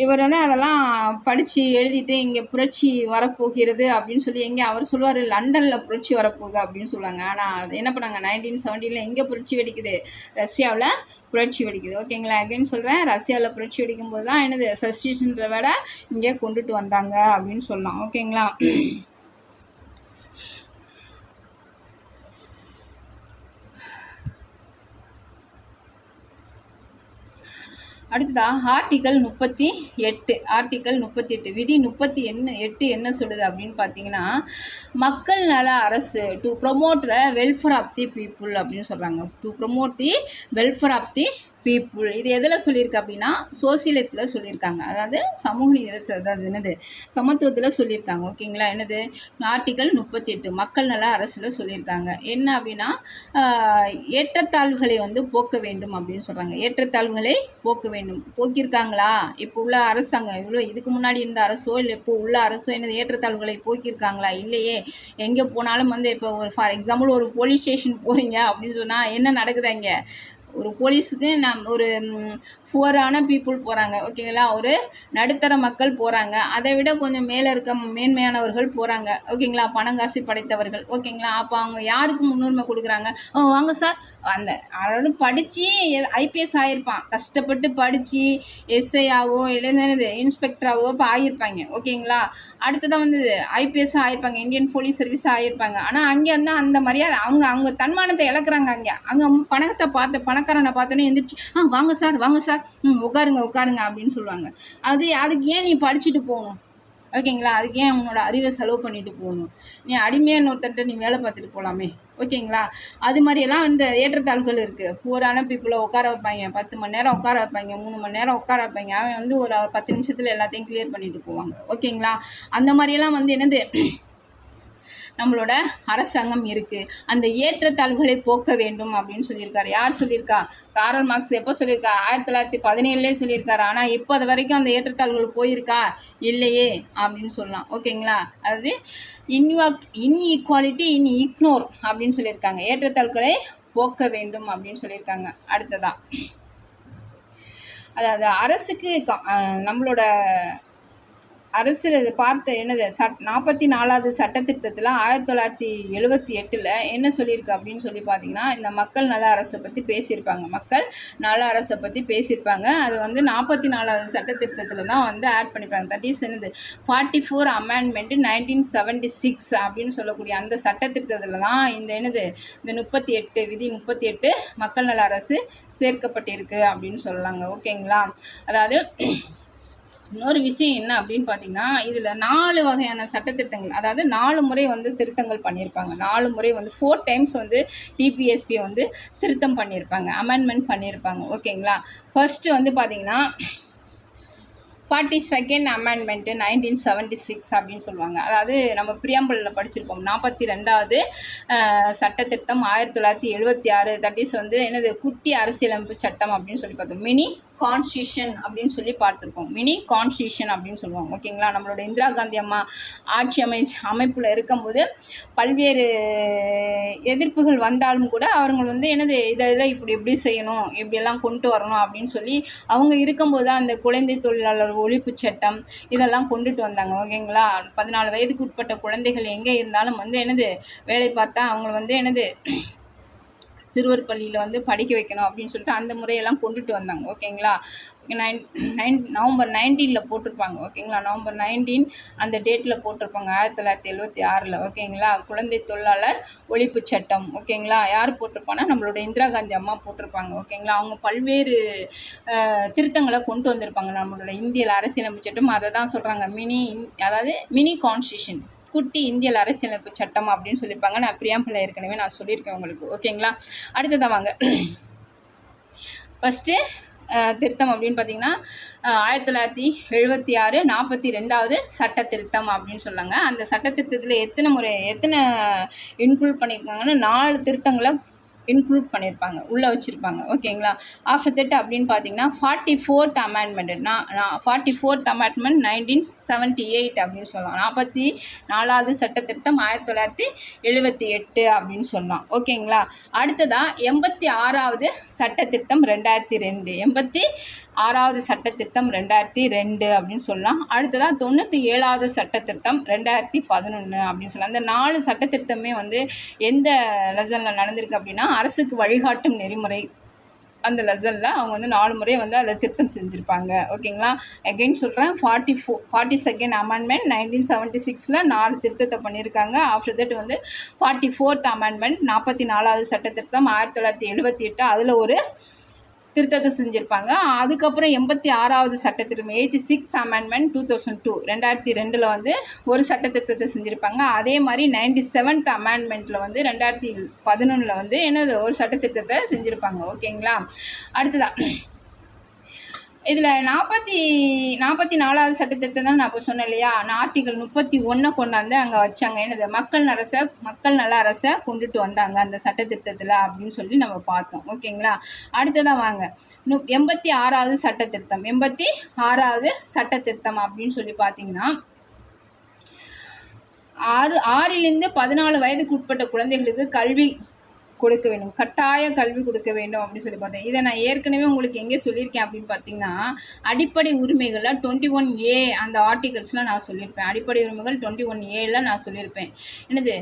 இவர் வந்து அதெல்லாம் படித்து எழுதிட்டு இங்கே புரட்சி வரப்போகிறது அப்படின்னு சொல்லி அவர் சொல்லுவார் லண்டனில் புரட்சி வரப்போகுது அப்படின்னு சொல்லுவாங்க. ஆனால் என்ன பண்ணாங்க, 1970 எங்கே புரட்சி வெடிக்குது, ரஷ்யாவில் புரட்சி வெடிக்குது. ஓகேங்களா, அகைன் சொல்கிறேன், ரஷ்யாவில் புரட்சி வெடிக்கும் போது தான் சஸ்டிஷன்ற விட இங்கே கொண்டுட்டு வந்தாங்க அப்படின்னு சொல்லலாம். ஓகேங்களா, அடுத்ததாக ஆர்டிக்கல் 38 விதி 38 என்ன சொல்லுது அப்படின்னு பார்த்தீங்கன்னா, மக்கள் நல அரசு to promote the welfare of the people அப்படின்னு சொல்கிறாங்க. To promote the welfare of the people. இது எதில் சொல்லியிருக்கு அப்படின்னா சோசியலத்தில் சொல்லியிருக்காங்க. அதாவது சமூக நீதி சமத்துவத்தில் சொல்லியிருக்காங்க. ஓகேங்களா, ஆர்டிக்கல் 38 மக்கள் நல அரசில் சொல்லியிருக்காங்க. என்ன அப்படின்னா ஏற்றத்தாழ்வுகளை வந்து போக்க வேண்டும் அப்படின்னு சொல்கிறாங்க. ஏற்றத்தாழ்வுகளை போக்க வேண்டும். போக்கியிருக்காங்களா இப்போ உள்ள அரசாங்கம், இவ்வளோ இதுக்கு முன்னாடி இருந்த அரசோ இல்லை இப்போ உள்ள அரசோ ஏற்றத்தாழ்வுகளை போக்கியிருக்காங்களா? இல்லையே. எங்கே போனாலும் வந்து இப்போ ஒரு ஃபார் எக்ஸாம்பிள் ஒரு போலீஸ் ஸ்டேஷன் போகிறீங்க அப்படின்னு சொன்னால் என்ன நடக்குது, இங்கே ஒரு போலீஸுக்கு ஒரு புவரான பீப்புள் போகிறாங்க. ஓகேங்களா, ஒரு நடுத்தர மக்கள் போகிறாங்க, அதை விட கொஞ்சம் மேலே இருக்க மேன்மையானவர்கள் போகிறாங்க. ஓகேங்களா, பணங்காசு படைத்தவர்கள். ஓகேங்களா, அப்போ அவங்க யாருக்கு முன்னுரிமை கொடுக்குறாங்க, வாங்க சார், அதாவது படித்து ஐபிஎஸ் ஆகியிருப்பான், கஷ்டப்பட்டு படித்து எஸ்ஐயாவோ இல்லை இன்ஸ்பெக்டராகவோ இப்போ ஆகியிருப்பாங்க. ஓகேங்களா, அடுத்ததான் வந்து ஐபிஎஸ் ஆகியிருப்பாங்க, இந்தியன் போலீஸ் சர்வீஸ் ஆகியிருப்பாங்க. ஆனால் அங்கே இருந்தால் அந்த மரியாதை அவங்க தன்மானத்தை இழக்கிறாங்க. அங்கே பணத்தை பணக்காரனை பார்த்தோன்னே எந்திரிச்சு வாங்க சார் உட்காருங்க அப்படின்னு சொல்லுவாங்க. அதுக்கு ஏன் நீ படிச்சுட்டு போகணும்? ஓகேங்களா, அதுக்கு ஏன் உன்னோட அறிவை செலவு பண்ணிட்டு போகணும்? நீ அடிமையாக இன்னொருத்தட்ட நீ வேலை பார்த்துட்டு போகலாமே. ஓகேங்களா, அது மாதிரியெல்லாம் இந்த ஏற்றத்தாழ்வுகள் இருக்குது. பூரான பீப்புளை உட்கார வைப்பாங்க, 10 மணி நேரம் உட்கார வைப்பாங்க, 3 மணி நேரம் உட்கார வைப்பாங்க. அவன் வந்து ஒரு 10 நிமிஷத்தில் எல்லாத்தையும் கிளியர் பண்ணிட்டு போவாங்க. ஓகேங்களா, அந்த மாதிரியெல்லாம் வந்து நம்மளோட அரசாங்கம் இருக்குது. அந்த ஏற்றத்தாழ்வுகளை போக்க வேண்டும் அப்படின்னு சொல்லியிருக்காரு. யார் சொல்லியிருக்கா? Karl Marx. எப்போ சொல்லியிருக்கா? 1917 சொல்லியிருக்காரு. ஆனால் இப்போ அது வரைக்கும் அந்த ஏற்றத்தாழ்வுகள் போயிருக்கா? இல்லையே அப்படின்னு சொல்லலாம். ஓகேங்களா, அதாவது இன்இக்வாலிட்டி இக்னோர் அப்படின்னு சொல்லியிருக்காங்க. ஏற்றத்தாழ்வுகளை போக்க வேண்டும் அப்படின்னு சொல்லியிருக்காங்க. அடுத்ததா அதாவது அரசுக்கு நம்மளோட அரசில் இது பார்த்த 44வது சட்டத்திட்டத்தில் 1978 என்ன சொல்லியிருக்கு அப்படின்னு சொல்லி பார்த்தீங்கன்னா, இந்த மக்கள் நல அரசை பற்றி பேசியிருப்பாங்க. மக்கள் நல அரசை பற்றி பேசியிருப்பாங்க. அது வந்து 44வது சட்டத்திட்டத்தில் தான் வந்து ஆட் பண்ணிப்பாங்க. தட் இஸ் 44 அமெண்ட்மெண்ட் 1976 அப்படின்னு சொல்லக்கூடிய அந்த சட்டத்திட்டத்தில் தான் இந்த 38 விதி 38 மக்கள் நல அரசு சேர்க்கப்பட்டிருக்கு அப்படின்னு சொல்லலாங்க. ஓகேங்களா, அதாவது இன்னொரு விஷயம் என்ன அப்படின்னு பார்த்தீங்கன்னா, இதில் 4 வகையான சட்டத்திருத்தங்கள், அதாவது 4 முறை வந்து திருத்தங்கள் பண்ணியிருப்பாங்க. 4 முறை வந்து 4 டைம்ஸ் வந்து டிபிஎஸ்பியை வந்து திருத்தம் பண்ணியிருப்பாங்க, அமெண்ட்மெண்ட் பண்ணியிருப்பாங்க. ஓகேங்களா, ஃபர்ஸ்ட்டு வந்து பார்த்தீங்கன்னா 42nd அமெண்ட்மெண்ட்டு 1976 அப்படின்னு சொல்லுவாங்க. அதாவது நம்ம பிரியாம்பிளில் படிச்சிருப்போம். 42வது சட்டத்திட்டம் 1976. தட் இஸ் வந்து என்னது, குட்டி அரசியலமைப்பு சட்டம் அப்படின்னு சொல்லி பார்த்தோம். மினி கான்ஸ்டியூஷன் அப்படின்னு சொல்லி பார்த்துருக்கோம். மினி கான்ஸ்டியூஷன் அப்படின்னு சொல்லுவாங்க. ஓகேங்களா. நம்மளோட இந்திரா காந்தி அம்மா ஆட்சி அமைப்பில் இருக்கும்போது பல்வேறு எதிர்ப்புகள் வந்தாலும் கூட அவங்க வந்து என்னது, இதை இப்படி செய்யணும், இப்படியெல்லாம் கொண்டு வரணும் அப்படின்னு சொல்லி அவங்க இருக்கும்போது தான் அந்த குழந்தை தொழிலாளர் ஒழிப்பு சட்டம் இதெல்லாம் கொண்டுட்டு வந்தாங்க. ஓகேங்களா. 14 வயதுக்கு உட்பட்ட குழந்தைகள் எங்கே இருந்தாலும் வந்து என்னது, வேலை பார்த்தா அவங்க வந்து என்னது, சிறுவர் பள்ளியில் வந்து படிக்க வைக்கணும் அப்படின்னு சொல்லிட்டு அந்த முறையெல்லாம் கொண்டுட்டு வந்தாங்க. ஓகேங்களா. நவம்பர் 19 போட்டிருப்பாங்க. ஓகேங்களா. நவம்பர் 19 அந்த டேட்டில் போட்டிருப்பாங்க 1976. ஓகேங்களா. குழந்தை தொழிலாளர் ஒழிப்பு சட்டம். ஓகேங்களா. யார் போட்டிருப்பாங்கன்னா நம்மளோட இந்திரா காந்தி அம்மா போட்டிருப்பாங்க. ஓகேங்களா. அவங்க பல்வேறு திருத்தங்களை கொண்டு வந்திருப்பாங்க நம்மளோட இந்திய அரசியலமைப்பு சட்டம். அதை தான் சொல்கிறாங்க அதாவது மினி கான்ஸ்டியூஷன், குட்டி இந்திய அரசியலமைப்பு சட்டம் அப்படின்னு சொல்லியிருப்பாங்க. நான் பிரியாம்பிள் ஏற்கனவே நான் சொல்லியிருக்கேன் உங்களுக்கு. ஓகேங்களா. அடுத்ததான் வாங்க, ஃபஸ்ட்டு திருத்தம் அப்படின்னு பார்த்தீங்கன்னா 1976 42வது சட்ட திருத்தம் அப்படின்னு சொன்னாங்க. அந்த சட்ட திருத்தத்தில் எத்தனை இன்க்ளூட் பண்ணியிருக்காங்கன்னா 4 திருத்தங்களை இன்க்ளூட் பண்ணியிருப்பாங்க, உள்ளே வச்சுருப்பாங்க. ஓகேங்களா. ஆஃப்டர் தட் அப்படின்னு பார்த்தீங்கன்னா 44th அமெண்ட்மெண்ட் 1978 அப்படின்னு சொல்லலாம். 44வது சட்ட திருத்தம் 1978 அப்படின்னு சொல்லலாம். ஓகேங்களா. அடுத்ததாக 86வது சட்ட திருத்தம் 2002, 86வது சட்ட திருத்தம் 2002 அப்படின்னு சொல்லலாம். அடுத்ததாக 97வது சட்ட திருத்தம் 2011 அப்படின்னு சொல்லலாம். அந்த 4 சட்ட திருத்தமே வந்து எந்த லெசனில் நடந்திருக்கு அப்படின்னா அரசுக்கு வழிகாட்டும் நெறிமுறை அந்த லெசனில் அவங்க வந்து 4 முறை வந்து அதை திருத்தம் செஞ்சுருப்பாங்க. ஓகேங்களா. அகெயின் சொல்கிறேன், 42nd அமெண்ட்மெண்ட் 1976 4 திருத்தத்தை பண்ணியிருக்காங்க. ஆஃப்டர் தட் வந்து 44th அமெண்ட்மெண்ட் 44வது சட்ட திருத்தம் 1978 அதில் ஒரு திருத்தத்தை செஞ்சுருப்பாங்க. அதுக்கப்புறம் 86வது சட்ட திருத்தம் 86 அமெண்ட்மெண்ட் 2002 வந்து ஒரு சட்ட திருத்தத்தை செஞ்சுருப்பாங்க. அதே மாதிரி 97th அமெண்ட்மெண்ட்டில் வந்து 2011 வந்து என்னது ஒரு சட்ட திருத்தத்தை செஞ்சுருப்பாங்க. ஓகேங்களா. அடுத்ததான் இதில் 44வது சட்ட திருத்தம் தான் நான் இப்போ சொன்னேன் இல்லையா. ஆர்டிகல் 31 கொண்டாந்து அங்கே வச்சாங்க. என்னது, மக்கள் நல அரசை கொண்டுட்டு வந்தாங்க அந்த சட்ட திருத்தத்தில் அப்படின்னு சொல்லி நம்ம பார்த்தோம். ஓகேங்களா. அடுத்ததான் வாங்க 86வது சட்ட திருத்தம் 86வது சட்ட திருத்தம் அப்படின்னு சொல்லி பார்த்தீங்கன்னா 6லிருந்து 14 வயதுக்கு உட்பட்ட குழந்தைகளுக்கு கல்வி கொடுக்க வேண்டும், கட்டாய கல்வி கொடுக்க வேண்டும் அப்படின்னு சொல்லி பார்த்தேன். இதை நான் ஏற்கனவே உங்களுக்கு எங்கே சொல்லியிருக்கேன் அப்படின்னு பார்த்தீங்கன்னா அடிப்படை உரிமைகளில் 21A அந்த ஆர்டிகல்ஸ்லாம் நான் சொல்லியிருப்பேன். அடிப்படை உரிமைகள் 21Aல நான் சொல்லியிருப்பேன். என்னது,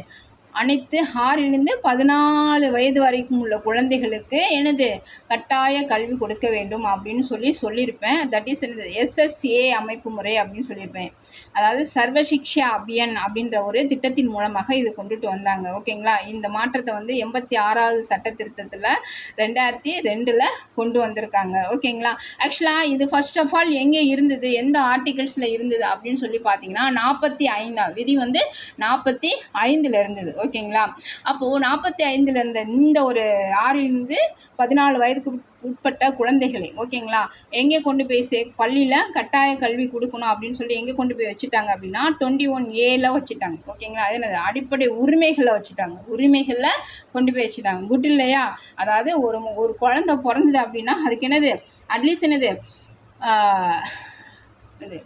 அனைத்து 6லிருந்து 14 வயது வரைக்கும் உள்ள குழந்தைகளுக்கு என்னது கட்டாய கல்வி கொடுக்க வேண்டும் அப்படின்னு சொல்லியிருப்பேன். தட் இஸ் என்னது SSA அமைப்பு முறை அப்படின்னு சொல்லியிருப்பேன். அதாவது சர்வசிக்ஷா அபியான் அப்படின்ற ஒரு திட்டத்தின் மூலமாக இது கொண்டுட்டு வந்தாங்க. ஓகேங்களா. இந்த மாற்றத்தை வந்து 86வது சட்ட திருத்தத்தில் 2002 கொண்டு வந்திருக்காங்க. ஓகேங்களா. ஆக்சுவலாக இது ஃபர்ஸ்ட் ஆஃப் ஆல் எங்கே இருந்தது, எந்த ஆர்டிகல்ஸில் இருந்தது அப்படின்னு சொல்லி பார்த்தீங்கன்னா 45 விதி வந்து 45 இருந்தது. ஓகேங்களா. அப்போது 45 இருந்த இந்த ஒரு 6லிருந்து 14 வயதுக்கு உட்பட்ட குழந்தைகளை ஓகேங்களா எங்கே கொண்டு போய் பள்ளியில் கட்டாய கல்வி கொடுக்கணும் அப்படின்னு சொல்லி எங்கே கொண்டு போய் வச்சுட்டாங்க அப்படின்னா 21Aல வச்சுட்டாங்க. ஓகேங்களா. அது என்னது, அடிப்படை உரிமைகளை வச்சுட்டாங்க. உரிமைகளில் கொண்டு போய் வச்சுட்டாங்க. குட் இல்லையா. அதாவது ஒரு குழந்தை பிறந்தது அப்படின்னா அதுக்கு என்னது அட்லீஸ்ட் என்னது இது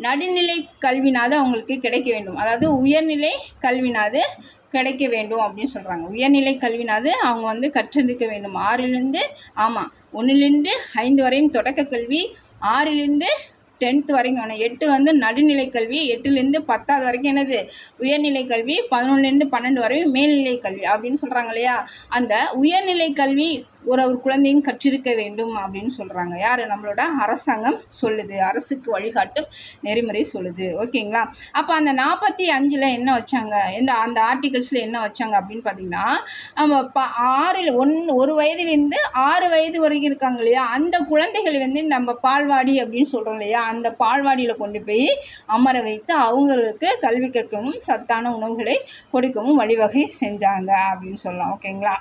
நடுநிலை கல்வினாது அவங்களுக்கு கிடைக்க வேண்டும். அதாவது உயர்நிலை கல்வினாது கிடைக்க வேண்டும் அப்படின்னு சொல்கிறாங்க. உயர்நிலை கல்வினாது அவங்க வந்து கற்றெடுக்க வேண்டும். 1லிருந்து 5 வரையும் தொடக்க கல்வி, 6லிருந்து 10th வரைக்கும் 8 வந்து நடுநிலை கல்வி, 8லிருந்து 10வது வரைக்கும் என்னது உயர்நிலை கல்வி, 11லிருந்து 12 வரையும் மேல்நிலை கல்வி அப்படின்னு சொல்கிறாங்க இல்லையா. அந்த உயர்நிலை கல்வி ஒரு குழந்தையும் கற்றிருக்க வேண்டும் அப்படின்னு சொல்கிறாங்க. யார், நம்மளோட அரசாங்கம் சொல்லுது, அரசுக்கு வழிகாட்டும் நெறிமுறை சொல்லுது. ஓகேங்களா. அப்போ அந்த 45ல் என்ன வச்சாங்க, அந்த ஆர்டிகல்ஸில் என்ன வச்சாங்க அப்படின்னு பார்த்தீங்கன்னா நம்ம 1 வயதிலிருந்து 6 வயது வரைக்கும் இருக்காங்க இல்லையா, அந்த குழந்தைகள் வந்து நம்ம பால்வாடி அப்படின்னு சொல்கிறோம் இல்லையா, அந்த பால்வாடியில் கொண்டு போய் அமர வைத்து அவங்களுக்கு கல்வி கற்கவும் சத்தான உணவுகளை கொடுக்கவும் வழிவகை செஞ்சாங்க அப்படின்னு சொல்லலாம். ஓகேங்களா.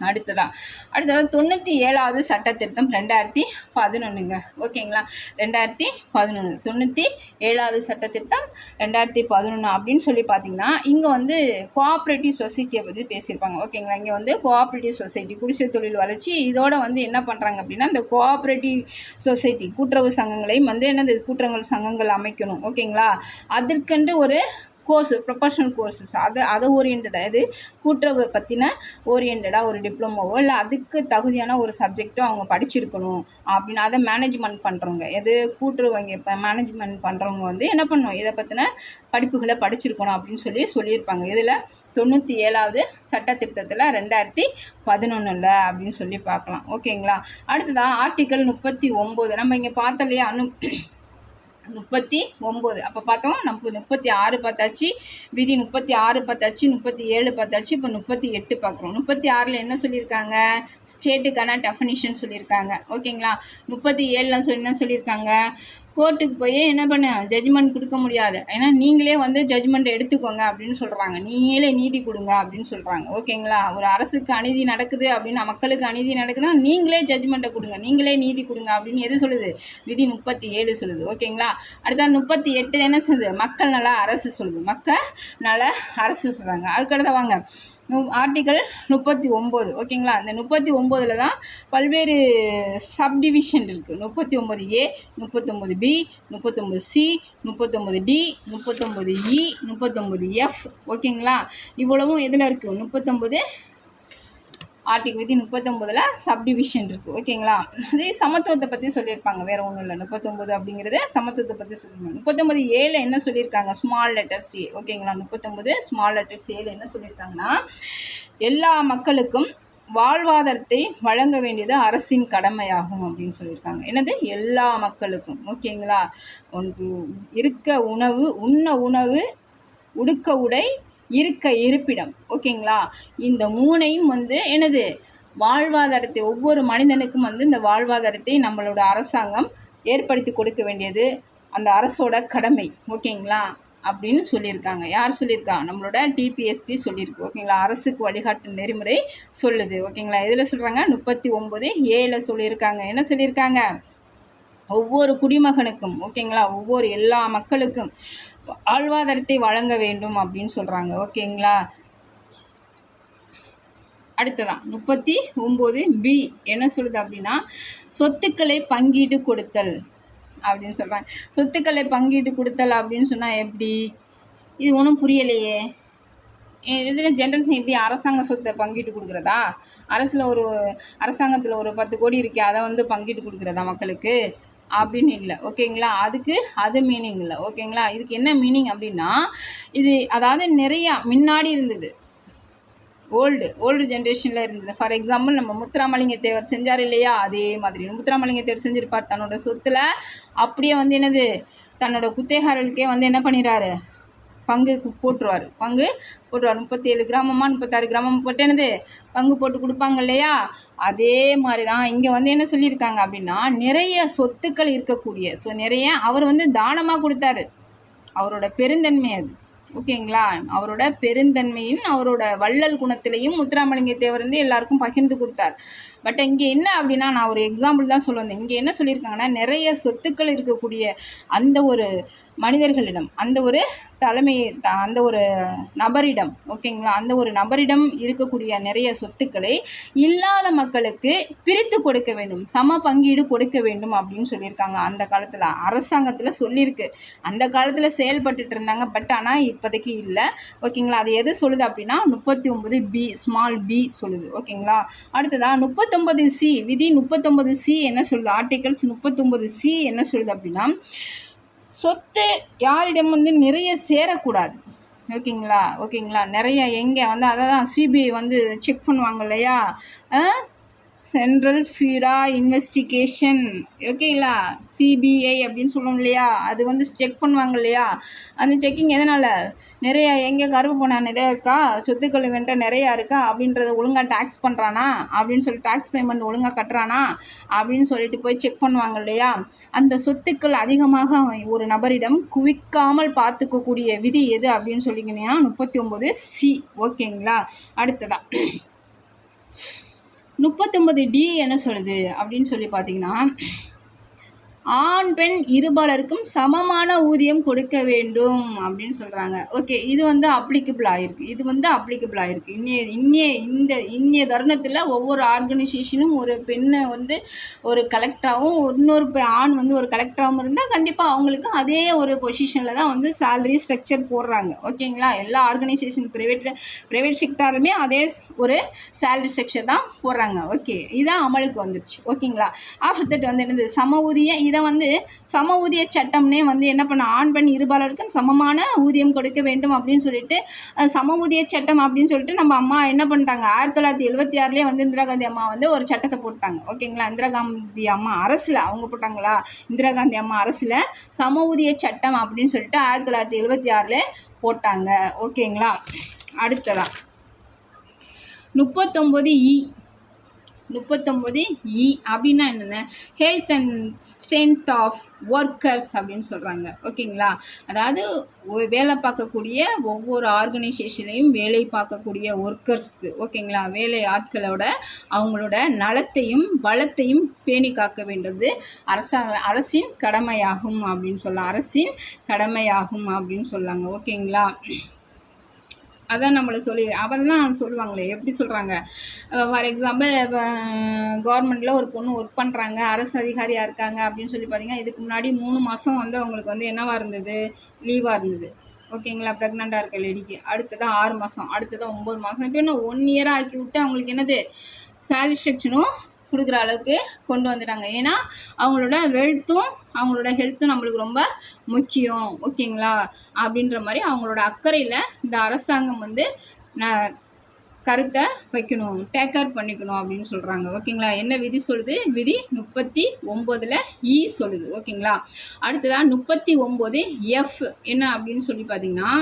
அடுத்தது 97வது சட்ட திருத்தம் 2011ங்க. ஓகேங்களா, 2011 97வது சட்ட திருத்தம் 2011 அப்படின்னு சொல்லி பார்த்தீங்கன்னா இங்கே வந்து கோஆப்ரேட்டிவ் சொசைட்டியை பற்றி பேசியிருப்பாங்க. ஓகேங்களா, இங்கே வந்து கோஆப்ரேட்டிவ் சொசைட்டி குடிசை தொழில் வளர்ச்சி இதோட வந்து என்ன பண்ணுறாங்க அப்படின்னா இந்த கோஆப்ரேட்டிவ் சொசைட்டி கூட்டுறவு சங்கங்களையும் வந்து என்னது கூட்டுறவு சங்கங்கள் அமைக்கணும். ஓகேங்களா, அதற்கென்று ஒரு கோர்ஸ் ப்ரொஃபஷனல் கோர்ஸஸ் அதை ஓரியன்டாக இது கூட்டுறவு பற்றின ஓரியன்டாக ஒரு டிப்ளமோவோ இல்லை அதுக்கு தகுதியான ஒரு சப்ஜெக்டோ அவங்க படிச்சிருக்கணும் அப்படின்னு அதை மேனேஜ்மெண்ட் பண்ணுறவங்க கூட்டுறவு வங்கி இப்போ மேனேஜ்மெண்ட் பண்ணுறவங்க வந்து என்ன பண்ணணும் இதை பற்றின படிப்புகளை படிச்சிருக்கணும் அப்படின்னு சொல்லியிருப்பாங்க. இதில் 97வது சட்ட திருத்தத்தில் 2011 அப்படின்னு சொல்லி பார்க்கலாம். ஓகேங்களா, அடுத்ததாக ஆர்டிக்கல் 39 நம்ம இங்கே பார்த்தோம் இல்லையா 39 அப்போ பார்த்தோம். நம்ம 36 பார்த்தாச்சு, விதி 36 பார்த்தாச்சு, 37 பார்த்தாச்சு, இப்போ 38 பார்க்குறோம். 36ல் என்ன சொல்லியிருக்காங்க, ஸ்டேட்டுக்கான டெஃபினிஷன் சொல்லியிருக்காங்க. ஓகேங்களா, 37ல் என்ன சொல்லியிருக்காங்க, கோர்ட்டுக்கு போய் என்ன பண்ண ஜட்ஜ்மெண்ட் கொடுக்க முடியாது, ஏன்னா நீங்களே வந்து ஜட்ஜ்மெண்ட் எடுத்துக்கோங்க அப்படின்னு சொல்கிறாங்க, நீங்களே நீதி கொடுங்க அப்படின்னு சொல்கிறாங்க. ஓகேங்களா, ஒரு அரசுக்கு அநீதி நடக்குது அப்படின்னா மக்களுக்கு அநீதி நடக்குதுன்னா நீங்களே ஜட்ஜ்மெண்ட்டை கொடுங்க, நீங்களே நீதி கொடுங்க அப்படின்னு எது சொல்லுது, விதி 37 சொல்லுது. ஓகேங்களா, அடுத்த 38 என்ன சொல்லுது, மக்கள் நல அரசு சொல்லுது, மக்கள் நல அரசு சொல்கிறாங்க. அதுக்கடுத்த வாங்க ஆர்டிக்கல் 39. ஓகேங்களா, இந்த 39ல் தான் பல்வேறு சப்டிவிஷன் இருக்குது. 39A, 39B, 39C, 39D, 39E, 39F. ஓகேங்களா, இவ்வளவும் எதில் இருக்குது, 39 ஆர்டிக்கல் விதி 39ல் சப்டிவிஷன் இருக்குது. ஓகேங்களா, அதே சமத்துவத்தை பற்றி சொல்லியிருப்பாங்க, வேறு ஒன்றும் இல்லை. 39 அப்படிங்கிறது சமத்துவத்தை பற்றி சொல்லியிருப்பாங்க. 39Aல என்ன சொல்லியிருக்காங்க, ஸ்மால் லெட்டர்ஸ் ஏ. ஓகேங்களா, 39 ஸ்மால் லெட்டர்ஸ் ஏல என்ன சொல்லியிருக்காங்கன்னா எல்லா மக்களுக்கும் வாழ்வாதாரத்தை வழங்க வேண்டியது அரசின் கடமையாகும் அப்படின்னு சொல்லியிருக்காங்க. என்னது, எல்லா மக்களுக்கும். ஓகேங்களா, உனக்கு இருக்க உணவு, உண்ண உணவு, உடுக்க உடை, இருக்க இருப்பிடம். ஓகேங்களா, இந்த மூணையும் வந்து என்னது வாழ்வாதாரத்தை ஒவ்வொரு மனிதனுக்கும் வந்து இந்த வாழ்வாதாரத்தை நம்மளோட அரசாங்கம் ஏற்படுத்தி கொடுக்க வேண்டியது அந்த அரசோட கடமை. ஓகேங்களா அப்படின்னு சொல்லியிருக்காங்க. யார் சொல்லியிருக்கா, நம்மளோட டிபிஎஸ்பி சொல்லியிருக்கு. ஓகேங்களா, அரசுக்கு வழிகாட்டு நெறிமுறை சொல்லுது. ஓகேங்களா, எதில் சொல்கிறாங்க, 39A சொல்லியிருக்காங்க. என்ன சொல்லியிருக்காங்க, ஒவ்வொரு குடிமகனுக்கும் ஓகேங்களா ஒவ்வொரு எல்லா மக்களுக்கும் வாழ்வாதாரத்தை வழங்க வேண்டும் அப்படின்னு சொல்கிறாங்க. ஓகேங்களா, அடுத்ததான் 39B என்ன சொல்லுது அப்படின்னா சொத்துக்களை பங்கீடு கொடுத்தல் அப்படின்னு சொல்கிறாங்க. சொத்துக்களை பங்கீடு கொடுத்தல் அப்படின்னு சொன்னால் எப்படி, இது ஒன்றும் புரியலையே. இதில் ஜென்ரல்ஸ் எப்படி அரசாங்க சொத்தை பங்கிட்டு கொடுக்குறதா, அரசாங்கத்தில் ஒரு 10 கோடி இருக்கு, அதை வந்து பங்கிட்டு கொடுக்குறதா மக்களுக்கு அப்படின்னு இல்லை. ஓகேங்களா, அதுக்கு அது மீனிங் இல்லை. ஓகேங்களா, இதுக்கு என்ன மீனிங் அப்படின்னா இது அதாவது நிறையா முன்னாடி இருந்தது, ஓல்டு ஜென்ரேஷனில் இருந்தது. ஃபார் எக்ஸாம்பிள் நம்ம முத்துராமலிங்க தேவர் செஞ்சார் இல்லையா, அதே மாதிரி முத்துராமலிங்க தேவர் செஞ்சுருப்பார். தன்னோட சொத்தில் அப்படியே வந்து என்னது தன்னோட குத்தேகாரர்களுக்கே வந்து என்ன பண்ணிடுறாரு, பங்கு போட்டுருவார். 37 கிராமமாக 36 கிராமம் போட்டு என்னது பங்கு போட்டு கொடுப்பாங்க இல்லையா, அதே மாதிரி தான் இங்கே வந்து என்ன சொல்லியிருக்காங்க அப்படின்னா நிறைய சொத்துக்கள் இருக்கக்கூடிய நிறைய அவர் வந்து தானமாக கொடுத்தாரு, அவரோட பெருந்தன்மை அது. ஓகேங்களா, அவரோட பெருந்தன்மையின் அவரோட வள்ளல் குணத்திலையும் முத்துராமலிங்க தேவர் வந்து எல்லாருக்கும் பகிர்ந்து கொடுத்தார். பட் இங்கே என்ன அப்படின்னா நான் ஒரு எக்ஸாம்பிள் தான் சொல்ல வந்தேன். இங்கே என்ன சொல்லியிருக்காங்கன்னா நிறைய சொத்துக்கள் இருக்கக்கூடிய அந்த ஒரு மனிதர்களிடம், அந்த ஒரு அந்த ஒரு நபரிடம், ஓகேங்களா, அந்த ஒரு நபரிடம் இருக்கக்கூடிய நிறைய சொத்துக்களை இல்லாத மக்களுக்கு பிரித்து கொடுக்க வேண்டும், சம பங்கீடு கொடுக்க வேண்டும் அப்படின்னு சொல்லியிருக்காங்க. அந்த காலத்தில் அரசாங்கத்தில் சொல்லியிருக்கு, அந்த காலத்தில் செயல்பட்டுட்டு இருந்தாங்க. பட் ஆனால் இப்போதைக்கு இல்லை. ஓகேங்களா, அது எது சொல்லுது அப்படின்னா 39B ஸ்மால் பி சொல்லுது. ஓகேங்களா, அடுத்ததாக 39C விதி 39C என்ன சொல்லுது, ஆர்டிகல்ஸ் 39C என்ன சொல்லுது அப்படின்னா சொத்து யாரிடம் வந்து நிறைய சேரக்கூடாது. ஓகேங்களா நிறைய எங்கே வந்து அதை தான் சிபிஐ வந்து செக் பண்ணுவாங்க இல்லையா, சென்ட்ரல் பியூரோ இன்வெஸ்டிகேஷன். ஓகேங்களா, சிபிஐ அப்படின்னு சொல்லணும் இல்லையா, அது வந்து செக் பண்ணுவாங்க இல்லையா. அந்த செக்கிங் எதனால், நிறையா எங்கே கருப்பு போனான் நிறையா இருக்கா, சொத்துக்கள் வேண்ட நிறையா இருக்கா அப்படின்றத ஒழுங்காக டேக்ஸ் பண்ணுறானா அப்படின்னு சொல்லி டேக்ஸ் பேமெண்ட் ஒழுங்காக கட்டுறானா அப்படின்னு சொல்லிட்டு போய் செக் பண்ணுவாங்க இல்லையா. அந்த சொத்துக்கள் அதிகமாக ஒரு நபரிடம் குவிக்காமல் பார்த்துக்கக்கூடிய விதி எது அப்படின்னு சொல்லிங்கன்னா 39C. ஓகேங்களா, அடுத்ததான் 39D என்ன சொல்லுது அப்படின்னு சொல்லி பார்த்தீங்கன்னா, ஆண் பெண் இருபாலருக்கும் சமமான ஊதியம் கொடுக்க வேண்டும் அப்படின்னு சொல்கிறாங்க. ஓகே, இது வந்து அப்ளிகபிள் ஆகிருக்கு. இன்னைய தருணத்தில் ஒவ்வொரு ஆர்கனைசேஷனும் ஒரு பெண்ணை வந்து ஒரு கலெக்டராகவும் இன்னொரு ஆண் வந்து ஒரு கலெக்டராகவும் இருந்தால் கண்டிப்பாக அவங்களுக்கு அதே ஒரு பொசிஷனில் தான் வந்து சேலரி ஸ்ட்ரக்சர் போடுறாங்க. ஓகேங்களா, எல்லா ஆர்கனைசேஷன் ப்ரைவேட் செக்டாருமே அதே ஒரு சேலரி ஸ்ட்ரக்சர் தான் போடுறாங்க. ஓகே, இதான் அமலுக்கு வந்துடுச்சு. ஓகேங்களா, ஆஃப்டர் தட் வந்து என்னது சம ஊதியம். இதை வந்து சம ஊதிய சட்டம்னே வந்து என்ன பண்ண, ஆண் பெண் இருபாலருக்கும் சமமான ஊதியம் கொடுக்க வேண்டும் அப்படின்னு சொல்லிட்டு சம ஊதிய சட்டம் அப்படின்னு சொல்லிட்டு நம்ம அம்மா என்ன பண்ணிட்டாங்க, 1976 வந்து இந்திரா காந்தி அம்மா வந்து ஒரு சட்டத்தை போட்டாங்க. ஓகேங்களா, இந்திரா காந்தி அம்மா அரசில் அவங்க போட்டாங்களா, இந்திரா காந்தி அம்மா அரசில் சம ஊதிய சட்டம் அப்படின்னு சொல்லிட்டு 1976 போட்டாங்க. ஓகேங்களா, அடுத்ததான் 39E அப்படின்னா என்னென்ன, health and strength of workers அப்படின்னு சொல்கிறாங்க. ஓகேங்களா, அதாவது வேலை பார்க்கக்கூடிய ஒவ்வொரு ஆர்கனைசேஷனையும் வேலை பார்க்கக்கூடிய ஒர்க்கர்ஸ்க்கு, ஓகேங்களா, வேலை ஆட்களோட அவங்களோட நலத்தையும் வளத்தையும் பேணி காக்க வேண்டியது அரசின் கடமையாகும் அப்படின்னு சொல்லாங்க. ஓகேங்களா, அதான் நம்மளை அவதான் சொல்லுவாங்களே, எப்படி சொல்கிறாங்க, ஃபார் எக்ஸாம்பிள் கவர்மெண்ட்டில் ஒரு பொண்ணு ஒர்க் பண்ணுறாங்க, அரசு அதிகாரியாக இருக்காங்க அப்படின்னு சொல்லி பார்த்தீங்கன்னா, இதுக்கு முன்னாடி 3 மாதம் வந்து அவங்களுக்கு வந்து என்னவாக இருந்தது, லீவாக இருந்தது. ஓகேங்களா, ப்ரெக்னெண்ட்டாக இருக்க லேடிக்கு. அடுத்ததான் 6 மாதம், அடுத்ததான் 9 மாதம். இப்போ இன்னும் 1 இயராக ஆக்கி விட்டு அவங்களுக்கு என்னது சேலரி ஸ்ட்ரக்சரும் கொடுக்குற அளவுக்கு கொண்டு வந்துட்டாங்க. ஏன்னா அவங்களோட ஹெல்த்தும் நம்மளுக்கு ரொம்ப முக்கியம். ஓகேங்களா, அப்படின்ற மாதிரி அவங்களோட அக்கறையில் இந்த அரசாங்கம் வந்து கருத்தை வைக்கணும், டேக் கேர் பண்ணிக்கணும் அப்படின்னு சொல்கிறாங்க. ஓகேங்களா, என்ன விதி சொல்லுது, விதி 39E சொல்லுது. ஓகேங்களா, அடுத்ததான் 39F என்ன அப்படின்னு சொல்லி பார்த்தீங்கன்னா,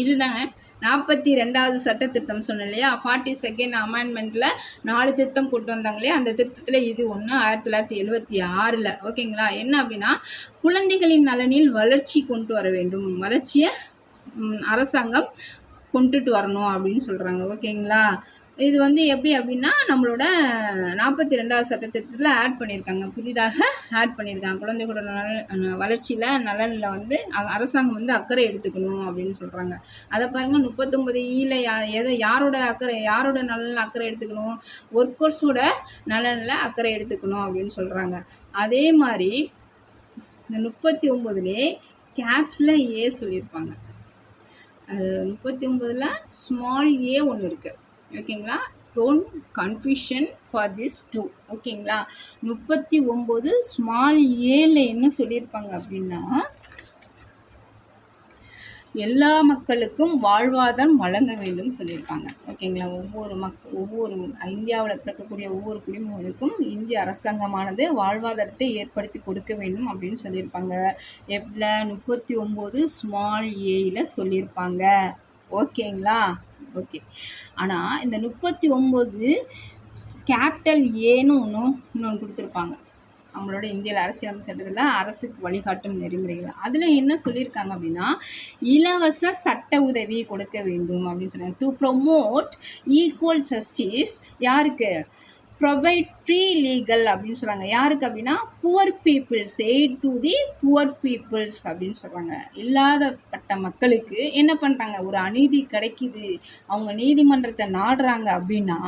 இதுதாங்க 42வது சட்ட திருத்தம் சொன்னேன் இல்லையா, 42nd அமெண்ட்மெண்ட்டில் 4 திருத்தம் கொண்டு வந்தாங்க இல்லையா, அந்த திருத்தத்தில் இது ஒன்று 1976. ஓகேங்களா, என்ன அப்படின்னா, குழந்தைகளின் நலனில் வளர்ச்சி கொண்டு வர வேண்டும், வளர்ச்சியை அரசாங்கம் கொண்டுட்டு வரணும் அப்படின்னு சொல்கிறாங்க. ஓகேங்களா, இது வந்து எப்படி அப்படின்னா, நம்மளோட 42வது சட்டத்திட்டத்தில் புதிதாக ஆட் பண்ணியிருக்காங்க. குழந்தைகளோட நலனில் வந்து அரசாங்கம் வந்து அக்கறை எடுத்துக்கணும் அப்படின்னு சொல்கிறாங்க. அதை பாருங்கள், 39E யாரோட நலனில் அக்கறை எடுத்துக்கணும், ஒர்க்கர்ஸோட நலனில் அக்கறை எடுத்துக்கணும் அப்படின்னு சொல்கிறாங்க. அதே மாதிரி இந்த 39லே கேப்ஸில் ஏ சொல்லியிருப்பாங்க. அது 39ல் ஸ்மால் ஏ ஒன்று இருக்குது. ஓகேங்களா, don't confusion for this two. ஓகேங்களா, 39 ஸ்மால் ஏல என்ன சொல்லியிருப்பாங்க அப்படின்னா, எல்லா மக்களுக்கும் வாழ்வாதாரம் வழங்க வேண்டும் சொல்லியிருப்பாங்க. ஓகேங்களா, ஒவ்வொரு இந்தியாவில் பிறக்கக்கூடிய ஒவ்வொரு குடிமகனுக்கும் இந்திய அரசாங்கமானது வாழ்வாதாரத்தை ஏற்படுத்தி கொடுக்க வேண்டும் அப்படின்னு சொல்லியிருப்பாங்க. எவ்வளோ 39 ஸ்மால் ஏயில் சொல்லியிருப்பாங்க. ஓகேங்களா, ஓகே. ஆனால் இந்த 39 கேபிட்டல் ஏன்னு இன்னொன்று கொடுத்துருப்பாங்க. நம்மளோட இந்திய அரசியலமைப்பு சட்டத்தில் அரசுக்கு வழிகாட்டும் நெறிமுறைகள், அதில் என்ன சொல்லியிருக்காங்க அப்படின்னா, இலவச சட்ட உதவி கொடுக்க வேண்டும் அப்படின்னு சொன்னாங்க. டு ப்ரொமோட் ஈக்குவல் ஜஸ்டிஸ், யாருக்கு, ப்ரொவைட் ஃப்ரீ லீகல் அப்படின்னு சொல்கிறாங்க. யாருக்கு அப்படின்னா, poor peoples, aid to the poor peoples அப்படின்னு சொல்கிறாங்க. இல்லாதப்பட்ட மக்களுக்கு என்ன பண்ணுறாங்க, ஒரு அநீதி கிடைக்குது, அவங்க நீதிமன்றத்தை நாடுறாங்க அப்படின்னா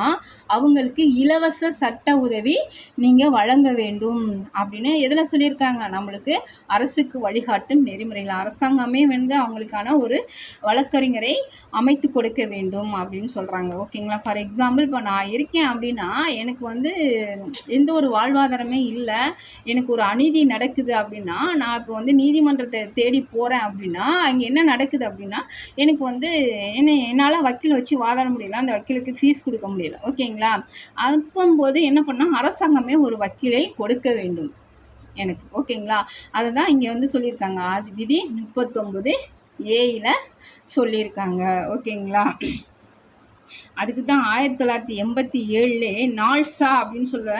அவங்களுக்கு இலவச சட்ட உதவி நீங்கள் வழங்க வேண்டும் அப்படின்னு எதில் சொல்லியிருக்காங்க, நம்மளுக்கு அரசுக்கு வழிகாட்டும் நெறிமுறைகள். அரசாங்கமே வந்து அவங்களுக்கான ஒரு வழக்கறிஞரை அமைத்து கொடுக்க வேண்டும் அப்படின்னு சொல்கிறாங்க. ஓகேங்களா, ஃபார் எக்ஸாம்பிள் இப்போ நான் இருக்கேன் அப்படின்னா எனக்கு வந்து எந்த ஒரு வாழ்வாதாரமே இல்லை, எனக்கு ஒரு அநீதி நடக்குது அப்படின்னா நான் இப்போ வந்து நீதிமன்றத்தை தேடி போகிறேன் அப்படின்னா அங்கே என்ன நடக்குது அப்படின்னா, எனக்கு வந்து என்னால் வக்கீல் வச்சு வாதாட முடியல, அந்த வக்கீலுக்கு ஃபீஸ் கொடுக்க முடியல. ஓகேங்களா, அப்போது என்ன பண்ணால் அரசாங்கமே ஒரு வக்கீலை கொடுக்க வேண்டும் எனக்கு. ஓகேங்களா, அதை தான் இங்கே வந்து சொல்லியிருக்காங்க. அது விதி 39A சொல்லியிருக்காங்க. ஓகேங்களா, அதுக்கு தான் 1987 நால்சா அப்படின்னு சொல்ல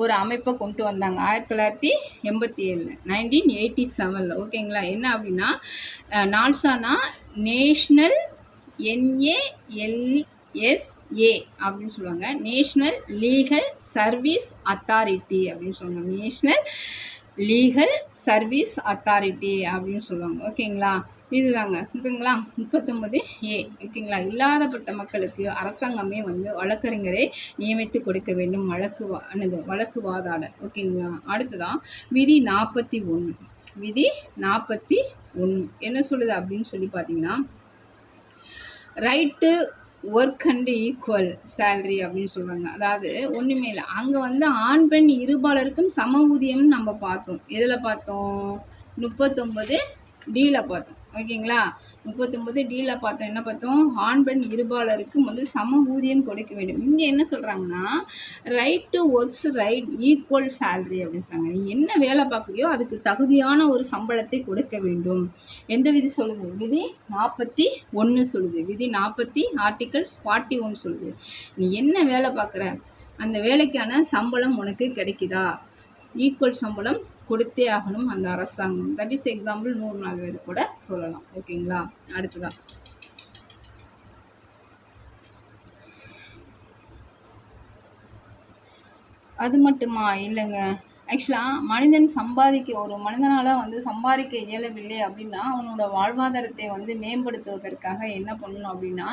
ஒரு அமைப்பை கொண்டு வந்தாங்க. 1987 1987. ஓகேங்களா, என்ன அப்படின்னா, நால்சானா நேஷ்னல் NLSA அப்படின்னு சொல்லுவாங்க. நேஷ்னல் லீகல் சர்வீஸ் அத்தாரிட்டி அப்படின்னு சொல்லுவாங்க. நேஷ்னல் லீகல் சர்வீஸ் அத்தாரிட்டி அப்படின்னு சொல்லுவாங்க. ஓகேங்களா, இதுதாங்க. ஓகேங்களா, 39A. ஓகேங்களா, இல்லாதப்பட்ட மக்களுக்கு அரசாங்கமே வந்து வழக்கறிஞரை நியமித்து கொடுக்க வேண்டும், வழக்கு வாதாட. ஓகேங்களா, அடுத்ததான் விதி 41. விதி 41 என்ன சொல்லுது அப்படின்னு சொல்லி பார்த்தீங்கன்னா, right work and equal salary அப்படின்னு சொல்கிறாங்க. அதாவது ஒன்றுமே இல்லை, அங்கே வந்து ஆண் பெண் இருபாலருக்கும் சம ஊதியம்னு நம்ம பார்த்தோம். எதில் பார்த்தோம்? 39D பார்த்தோம். ஓகேங்களா, 39D பார்த்தோம். என்ன பார்த்தோம்? ஆண் பெண் இருபாலருக்கும் வந்து சம ஊதியம் கொடுக்க வேண்டும். இங்கே என்ன சொல்கிறாங்கன்னா, right to works right equal salary அப்படின்னு சொல்கிறாங்க. நீ என்ன வேலை பார்க்குறியோ அதுக்கு தகுதியான ஒரு சம்பளத்தை கொடுக்க வேண்டும். எந்த விதி சொல்லுது? விதி 41 சொல்லுது. விதி 40 ஆர்டிகல்ஸ் 41 சொல்லுது. நீ என்ன வேலை பார்க்குற அந்த வேலைக்கான சம்பளம் உனக்கு கிடைக்குதா? ஈக்குவல் சம்பளம் கொடுத்தே ஆகணும் அந்த அரசாங்கம். தட் இஸ் எக்ஸாம்பிள் 100 நாள் வேலை கூட சொல்லலாம். ஓகேங்களா, அடுத்ததான் அது மட்டுமா? இல்லைங்க. ஆக்சுவலாக ஒரு மனிதனால் வந்து சம்பாதிக்க இயலவில்லை அப்படின்னா அவனோட வாழ்வாதாரத்தை வந்து மேம்படுத்துவதற்காக என்ன பண்ணணும் அப்படின்னா,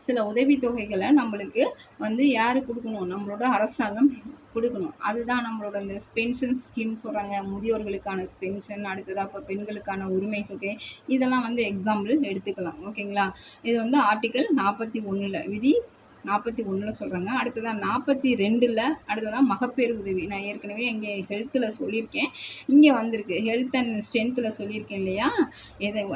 சில உதவித்தொகைகளை நம்மளுக்கு வந்து யார் கொடுக்கணும்? நம்மளோட அரசாங்கம் கொடுக்கணும். அதுதான் நம்மளோட இந்த பென்ஷன் ஸ்கீம் சொல்கிறாங்க, முதியோர்களுக்கான பென்ஷன். அடுத்ததாக இப்போ பெண்களுக்கான உரிமை தொகை, இதெல்லாம் வந்து எக்ஸாம்பிள் எடுத்துக்கலாம். ஓகேங்களா, இது வந்து ஆர்டிக்கல் 41 விதி 41 சொல்கிறாங்க. அடுத்ததான் 42 அடுத்ததான் மகப்பேறு உதவி. நான் ஏற்கனவே இங்கே ஹெல்த்தில் சொல்லியிருக்கேன், இங்கே வந்திருக்கு ஹெல்த் அண்ட் ஸ்ட்ரென்த்தில் சொல்லியிருக்கேன் இல்லையா?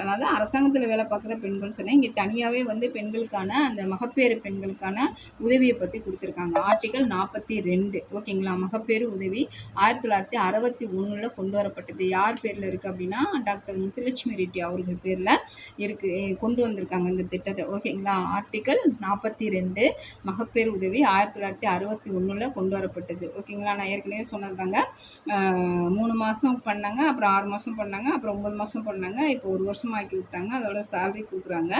அதாவது அரசாங்கத்தில் வேலை பார்க்குற பெண்கள் சொன்னேன். இங்கே தனியாகவே வந்து பெண்களுக்கான அந்த மகப்பேறு பெண்களுக்கான உதவியை பற்றி கொடுத்துருக்காங்க. ஆர்டிக்கல் 42. ஓகேங்களா, மகப்பேறு உதவி 1961 கொண்டு வரப்பட்டது. யார் பேரில் இருக்குது அப்படின்னா, டாக்டர் முத்துலட்சுமி ரெட்டி அவர்கள் பேரில் இருக்குது, கொண்டு வந்திருக்காங்க இந்த திட்டத்தை. ஓகேங்களா, ஆர்டிக்கல் 42 மகப்பேறு உதவி 1961 கொண்டு வரப்பட்டது. ஓகேங்களா, நான் ஏற்கனவே சொன்னதாங்க. 3 மாதம் பண்ணாங்க, அப்புறம் 6 மாதம் பண்ணாங்க, அப்புறம் 9 மாதம் பண்ணாங்க, இப்போ 1 வருஷம் ஆக்கி விட்டாங்க. அதோட சேலரி கொடுக்குறாங்க.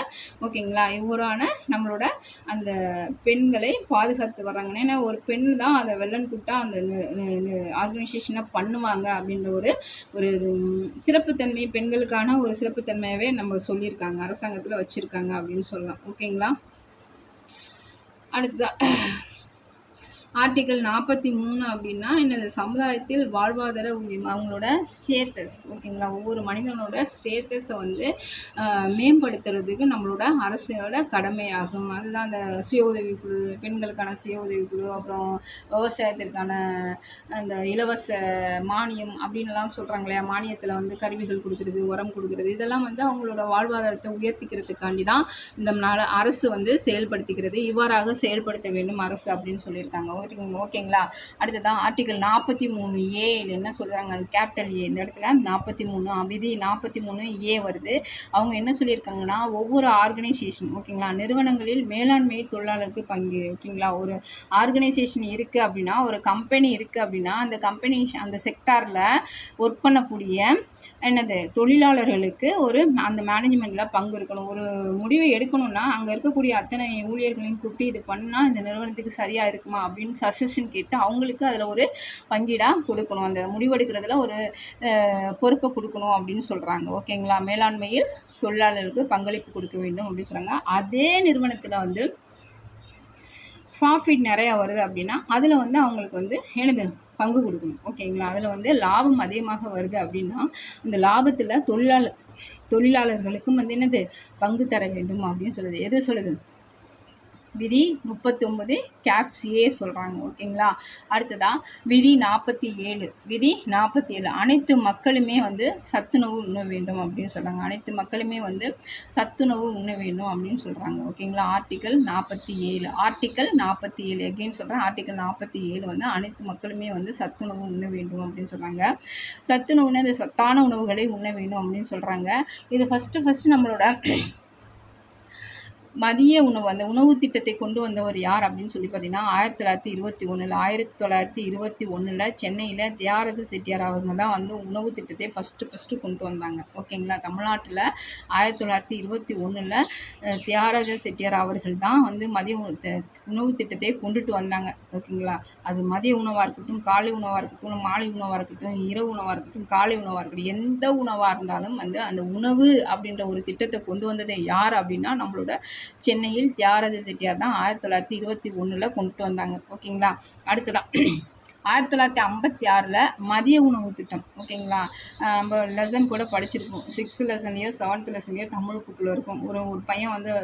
ஓகேங்களா, இவரான நம்மளோட அந்த பெண்களை பாதுகாத்து வர்றாங்க. ஏன்னா ஒரு பெண் தான் அதை வெள்ளன் கூட்டா அந்த ஆர்கனைசேஷனை பண்ணுவாங்க அப்படின்ற ஒரு சிறப்புத்தன்மை, பெண்களுக்கான ஒரு சிறப்புத்தன்மையாகவே நம்ம சொல்லியிருக்காங்க, அரசாங்கத்தில் வச்சுருக்காங்க அப்படின்னு சொல்லலாம். ஓகேங்களா, அடுத்ததான் ஆர்டிக்கல் 43 அப்படின்னா என்னது? சமுதாயத்தில் வாழ்வாதார உரிமை, அவங்களோட ஸ்டேட்டஸ். ஓகேங்களா, ஒவ்வொரு மனிதனோட ஸ்டேட்டஸை வந்து மேம்படுத்துறதுக்கு நம்மளோட அரசோட கடமையாகும். அதுதான் அந்த சுய உதவிக்குழு, பெண்களுக்கான சுய உதவிக்குழு, அப்புறம் விவசாயத்திற்கான அந்த இலவச மானியம் அப்படின்லாம் சொல்கிறாங்க இல்லையா? மானியத்தில் வந்து கருவிகள் கொடுக்குறது, உரம் கொடுக்குறது, இதெல்லாம் வந்து அவங்களோட வாழ்வாதாரத்தை உயர்த்திக்கிறதுக்காண்டி தான் இந்த அரசு வந்து செயல்படுத்திக்கிறது. இவ்வாறாக செயல்படுத்த வேண்டும் அரசு அப்படின்னு சொல்லியிருக்காங்க. ஓகேங்களா, அடுத்ததான் ஆர்டிகல் 43A என்ன சொல்கிறாங்க? Capital A. இந்த இடத்துல 43 விதி 43A வருது. அவங்க என்ன சொல்லியிருக்காங்கன்னா, ஒவ்வொரு ஆர்கனைசேஷன், ஓகேங்களா, நிறுவனங்களில் மேலாண்மை தொழிலாளருக்கு பங்கு. ஓகேங்களா, ஒரு ஆர்கனைசேஷன் இருக்குது அப்படின்னா, ஒரு கம்பெனி இருக்குது அப்படின்னா, அந்த கம்பெனி அந்த செக்டாரில் ஒர்க் பண்ணக்கூடிய தொழிலாளர்களுக்கு அந்த மேனேஜ்மெண்ட்டில் பங்கு இருக்கணும். ஒரு முடிவை எடுக்கணும்னா அங்கே இருக்கக்கூடிய அத்தனை ஊழியர்களையும் கூப்பிட்டு இது பண்ணால் இந்த நிறுவனத்துக்கு சரியாக இருக்குமா அப்படின்னு சஜஷன் கேட்டு அவங்களுக்கு அதில் ஒரு பங்கீடாக கொடுக்கணும், அந்த முடிவெடுக்கிறதுல ஒரு பொறுப்பை கொடுக்கணும் அப்படின்னு சொல்கிறாங்க. ஓகேங்களா, மேலாண்மையில் தொழிலாளர்களுக்கு பங்களிப்பு கொடுக்க வேண்டும் அப்படின்னு சொல்கிறாங்க. அதே நிறுவனத்தில் வந்து ப்ராஃபிட் நிறையா வருது அப்படின்னா அதில் வந்து அவங்களுக்கு வந்து பங்கு கொடுக்கணும். ஓகேங்களா, அதில் வந்து லாபம் அதிகமாக வருது அப்படின்னா இந்த லாபத்தில் தொழிலாளர்களுக்கும் வந்து பங்கு தர வேண்டும் அப்படின்னு சொல்லுது. எது சொல்லுது? விதி 39 கேப்ஸ் ஏ சொல்கிறாங்க. ஓகேங்களா, அடுத்ததான் விதி 47. விதி 47 அனைத்து மக்களுமே வந்து சத்துணவு உண்ண வேண்டும் அப்படின்னு சொல்கிறாங்க. அனைத்து மக்களுமே வந்து சத்துணவு உண்ண வேண்டும் அப்படின்னு சொல்கிறாங்க. ஓகேங்களா, ஆர்டிக்கல் 47. ஆர்டிக்கல் 47 எகெயின் சொல்கிறேன். ஆர்டிக்கல் 47 வந்து அனைத்து மக்களுமே வந்து சத்துணவு உண்ண வேண்டும் அப்படின்னு சொல்கிறாங்க. சத்துணவுன்னு அந்த சத்தான உணவுகளை உண்ண வேண்டும் அப்படின்னு சொல்கிறாங்க. இது ஃபஸ்ட்டு நம்மளோட மதிய உணவு அந்த உணவு திட்டத்தை கொண்டு வந்தவர் யார் அப்படின்னு சொல்லி பார்த்தீங்கன்னா 1921 சென்னையில் தியாகராஜ செட்டியார் அவங்க தான் வந்து உணவு திட்டத்தை ஃபஸ்ட்டு கொண்டு வந்தாங்க. ஓகேங்களா, தமிழ்நாட்டில் 1921 தியாகராஜ செட்டியார் அவர்கள் தான் வந்து மதிய உணவு திட்டத்தை கொண்டுட்டு வந்தாங்க. ஓகேங்களா, அது மதிய உணவாக இருக்கட்டும், காலை உணவாக இருக்கட்டும், மாலை உணவாக இருக்கட்டும், இரவு உணவாக இருக்கட்டும், காலை உணவாக இருக்கட்டும், எந்த உணவாக இருந்தாலும் வந்து அந்த உணவு அப்படின்ற ஒரு திட்டத்தை கொண்டு வந்ததை யார் அப்படின்னா நம்மளோட சென்னையில் தியாகராஜ செட்டியார் தான் 1921 கொண்டு வந்தாங்க. ஓகேங்களா, அடுத்ததான் 1956 மதிய உணவு திட்டம். ஓகேங்களா, நம்ம லெசன் கூட படிச்சிருப்போம். 6th லெசன்லையோ 7th லெசன்லையோ தமிழ் புக்கில் இருக்கும். ஒரு பையன் வந்து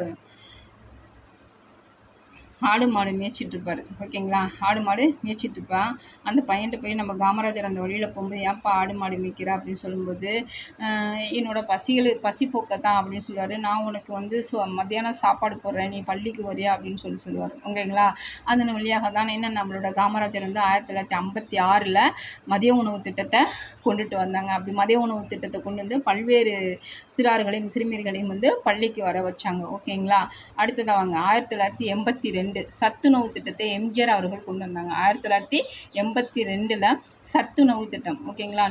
ஆடு மாடு மேய்ச்சிட்ருப்பார். ஓகேங்களா, ஆடு மாடு மேய்ச்சிட்ருப்பான். அந்த பையன்கிட்ட போய் நம்ம காமராஜர் அந்த வழியில் போகும்போது ஏன்ப்பா ஆடு மாடு மேய்க்கிற அப்படின்னு சொல்லும்போது என்னோடய பசி போக்கத்தான் அப்படின்னு சொல்லுவார். நான் உனக்கு வந்து மத்தியானம் சாப்பாடு போடுறேன், நீ பள்ளிக்கு வரியா அப்படின்னு சொல்லுவார். ஓகேங்களா, அதன் வழியாக தான் என்ன நம்மளோட காமராஜர் வந்து 1956 மதிய உணவு திட்டத்தை கொண்டுட்டு வந்தாங்க. அப்படி மதிய உணவு திட்டத்தை கொண்டு வந்து பல்வேறு சிறார்களையும் சிறுமிகளையும் வந்து பள்ளிக்கு வர வச்சாங்க. ஓகேங்களா, அடுத்ததாக வாங்க 1982 சத்துணவு திட்டத்தை எம்ஜிஆர் அவர்கள் கொண்டு வந்தாங்க. 1982 சத்துணவு திட்டம். ஓகேங்களா,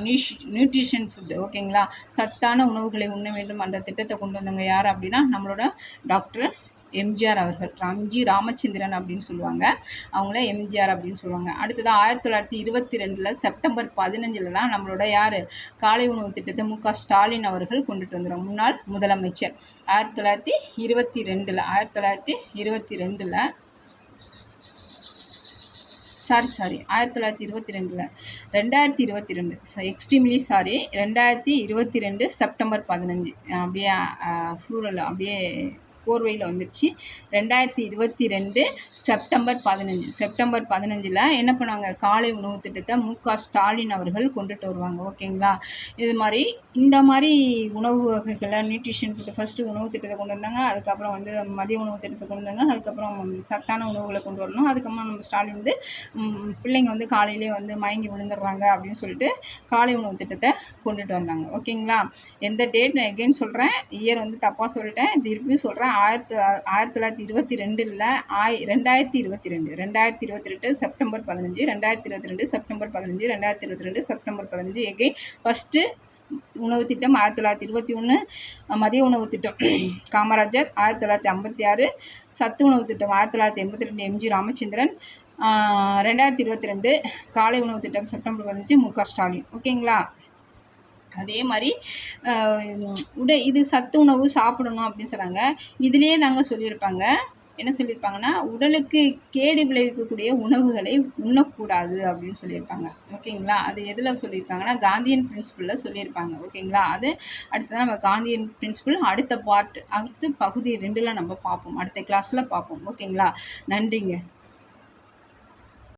நியூட்ரிஷன் ஃபுட். ஓகேங்களா, சத்தான உணவுகளை உண்ண வேண்டும் அந்த திட்டத்தை கொண்டு வந்தாங்க. யார் அப்படின்னா நம்மளோட டாக்டர் எம்ஜிஆர் அவர்கள். ராமச்சந்திரன் அப்படின்னு சொல்லுவாங்க, அவங்கள எம்ஜிஆர் அப்படின்னு சொல்லுவாங்க. அடுத்தது 1922 செப்டம்பர் 15 தான் நம்மளோட யார் காலை உணவு திட்டத்தை மு.க. ஸ்டாலின் அவர்கள் கொண்டுட்டு வந்துடுறாங்க, முன்னாள் முதலமைச்சர். 1922 எக்ஸ்ட்ரீம்லி சாரி 2022 செப்டம்பர் 15 அப்படியே ஃப்ளூரல் அப்படியே கோர்வையில் வந்துடுச்சு. 2022 செப்டம்பர் 15 என்ன பண்ணுவாங்க, காலை உணவு திட்டத்தை மு.க. ஸ்டாலின் அவர்கள் கொண்டுட்டு வருவாங்க. ஓகேங்களா, இந்த மாதிரி உணவு வகைகளை நியூட்ரிஷன் ஃபுட்டு ஃபஸ்ட்டு உணவு திட்டத்தை கொண்டு வந்தாங்க. அதுக்கப்புறம் வந்து மதிய உணவு திட்டத்தை கொண்டு வந்தாங்க. அதுக்கப்புறம் சத்தான உணவுகளை கொண்டு வரணும். அதுக்கப்புறம் நம்ம ஸ்டாலின் வந்து பிள்ளைங்க வந்து காலையிலே வந்து மயங்கி விழுந்துடுறாங்க அப்படின்னு சொல்லிட்டு காலை உணவு திட்டத்தை கொண்டுட்டு வந்தாங்க. ஓகேங்களா, எந்த டேட் நான் எகெயின் சொல்கிறேன், இயர் வந்து தப்பாக சொல்லிட்டேன், திருப்பியும் சொல்கிறேன். 2022 September 15 2022 September 15 2022 September 15 again first உணவு திட்டம் 1921 மதிய உணவு திட்டம் காமராஜர். 1956 சத்து உணவு திட்டம் 1982 எம்ஜி ராமச்சந்திரன். 2022 காலை உணவு திட்டம் செப்டம்பர் 15 மு.க. ஸ்டாலின். ஓகேங்களா, அதே மாதிரி இது சத்து உணவு சாப்பிடணும் அப்படின்னு சொன்னாங்க. இதுலேயே தாங்க சொல்லியிருப்பாங்க, என்ன சொல்லியிருப்பாங்கன்னா உடலுக்கு கேடு விளைவிக்கக்கூடிய உணவுகளை உண்ணக்கூடாது அப்படின்னு சொல்லியிருப்பாங்க. ஓகேங்களா, அது எதில் சொல்லியிருக்காங்கன்னா காந்தியன் பிரின்சிபலில் சொல்லியிருப்பாங்க. ஓகேங்களா, அது அடுத்ததான் நம்ம காந்தியன் பிரின்சிபல் அடுத்த பகுதி 2 நம்ம பார்ப்போம், அடுத்த கிளாஸில் பார்ப்போம். ஓகேங்களா, நன்றிங்க.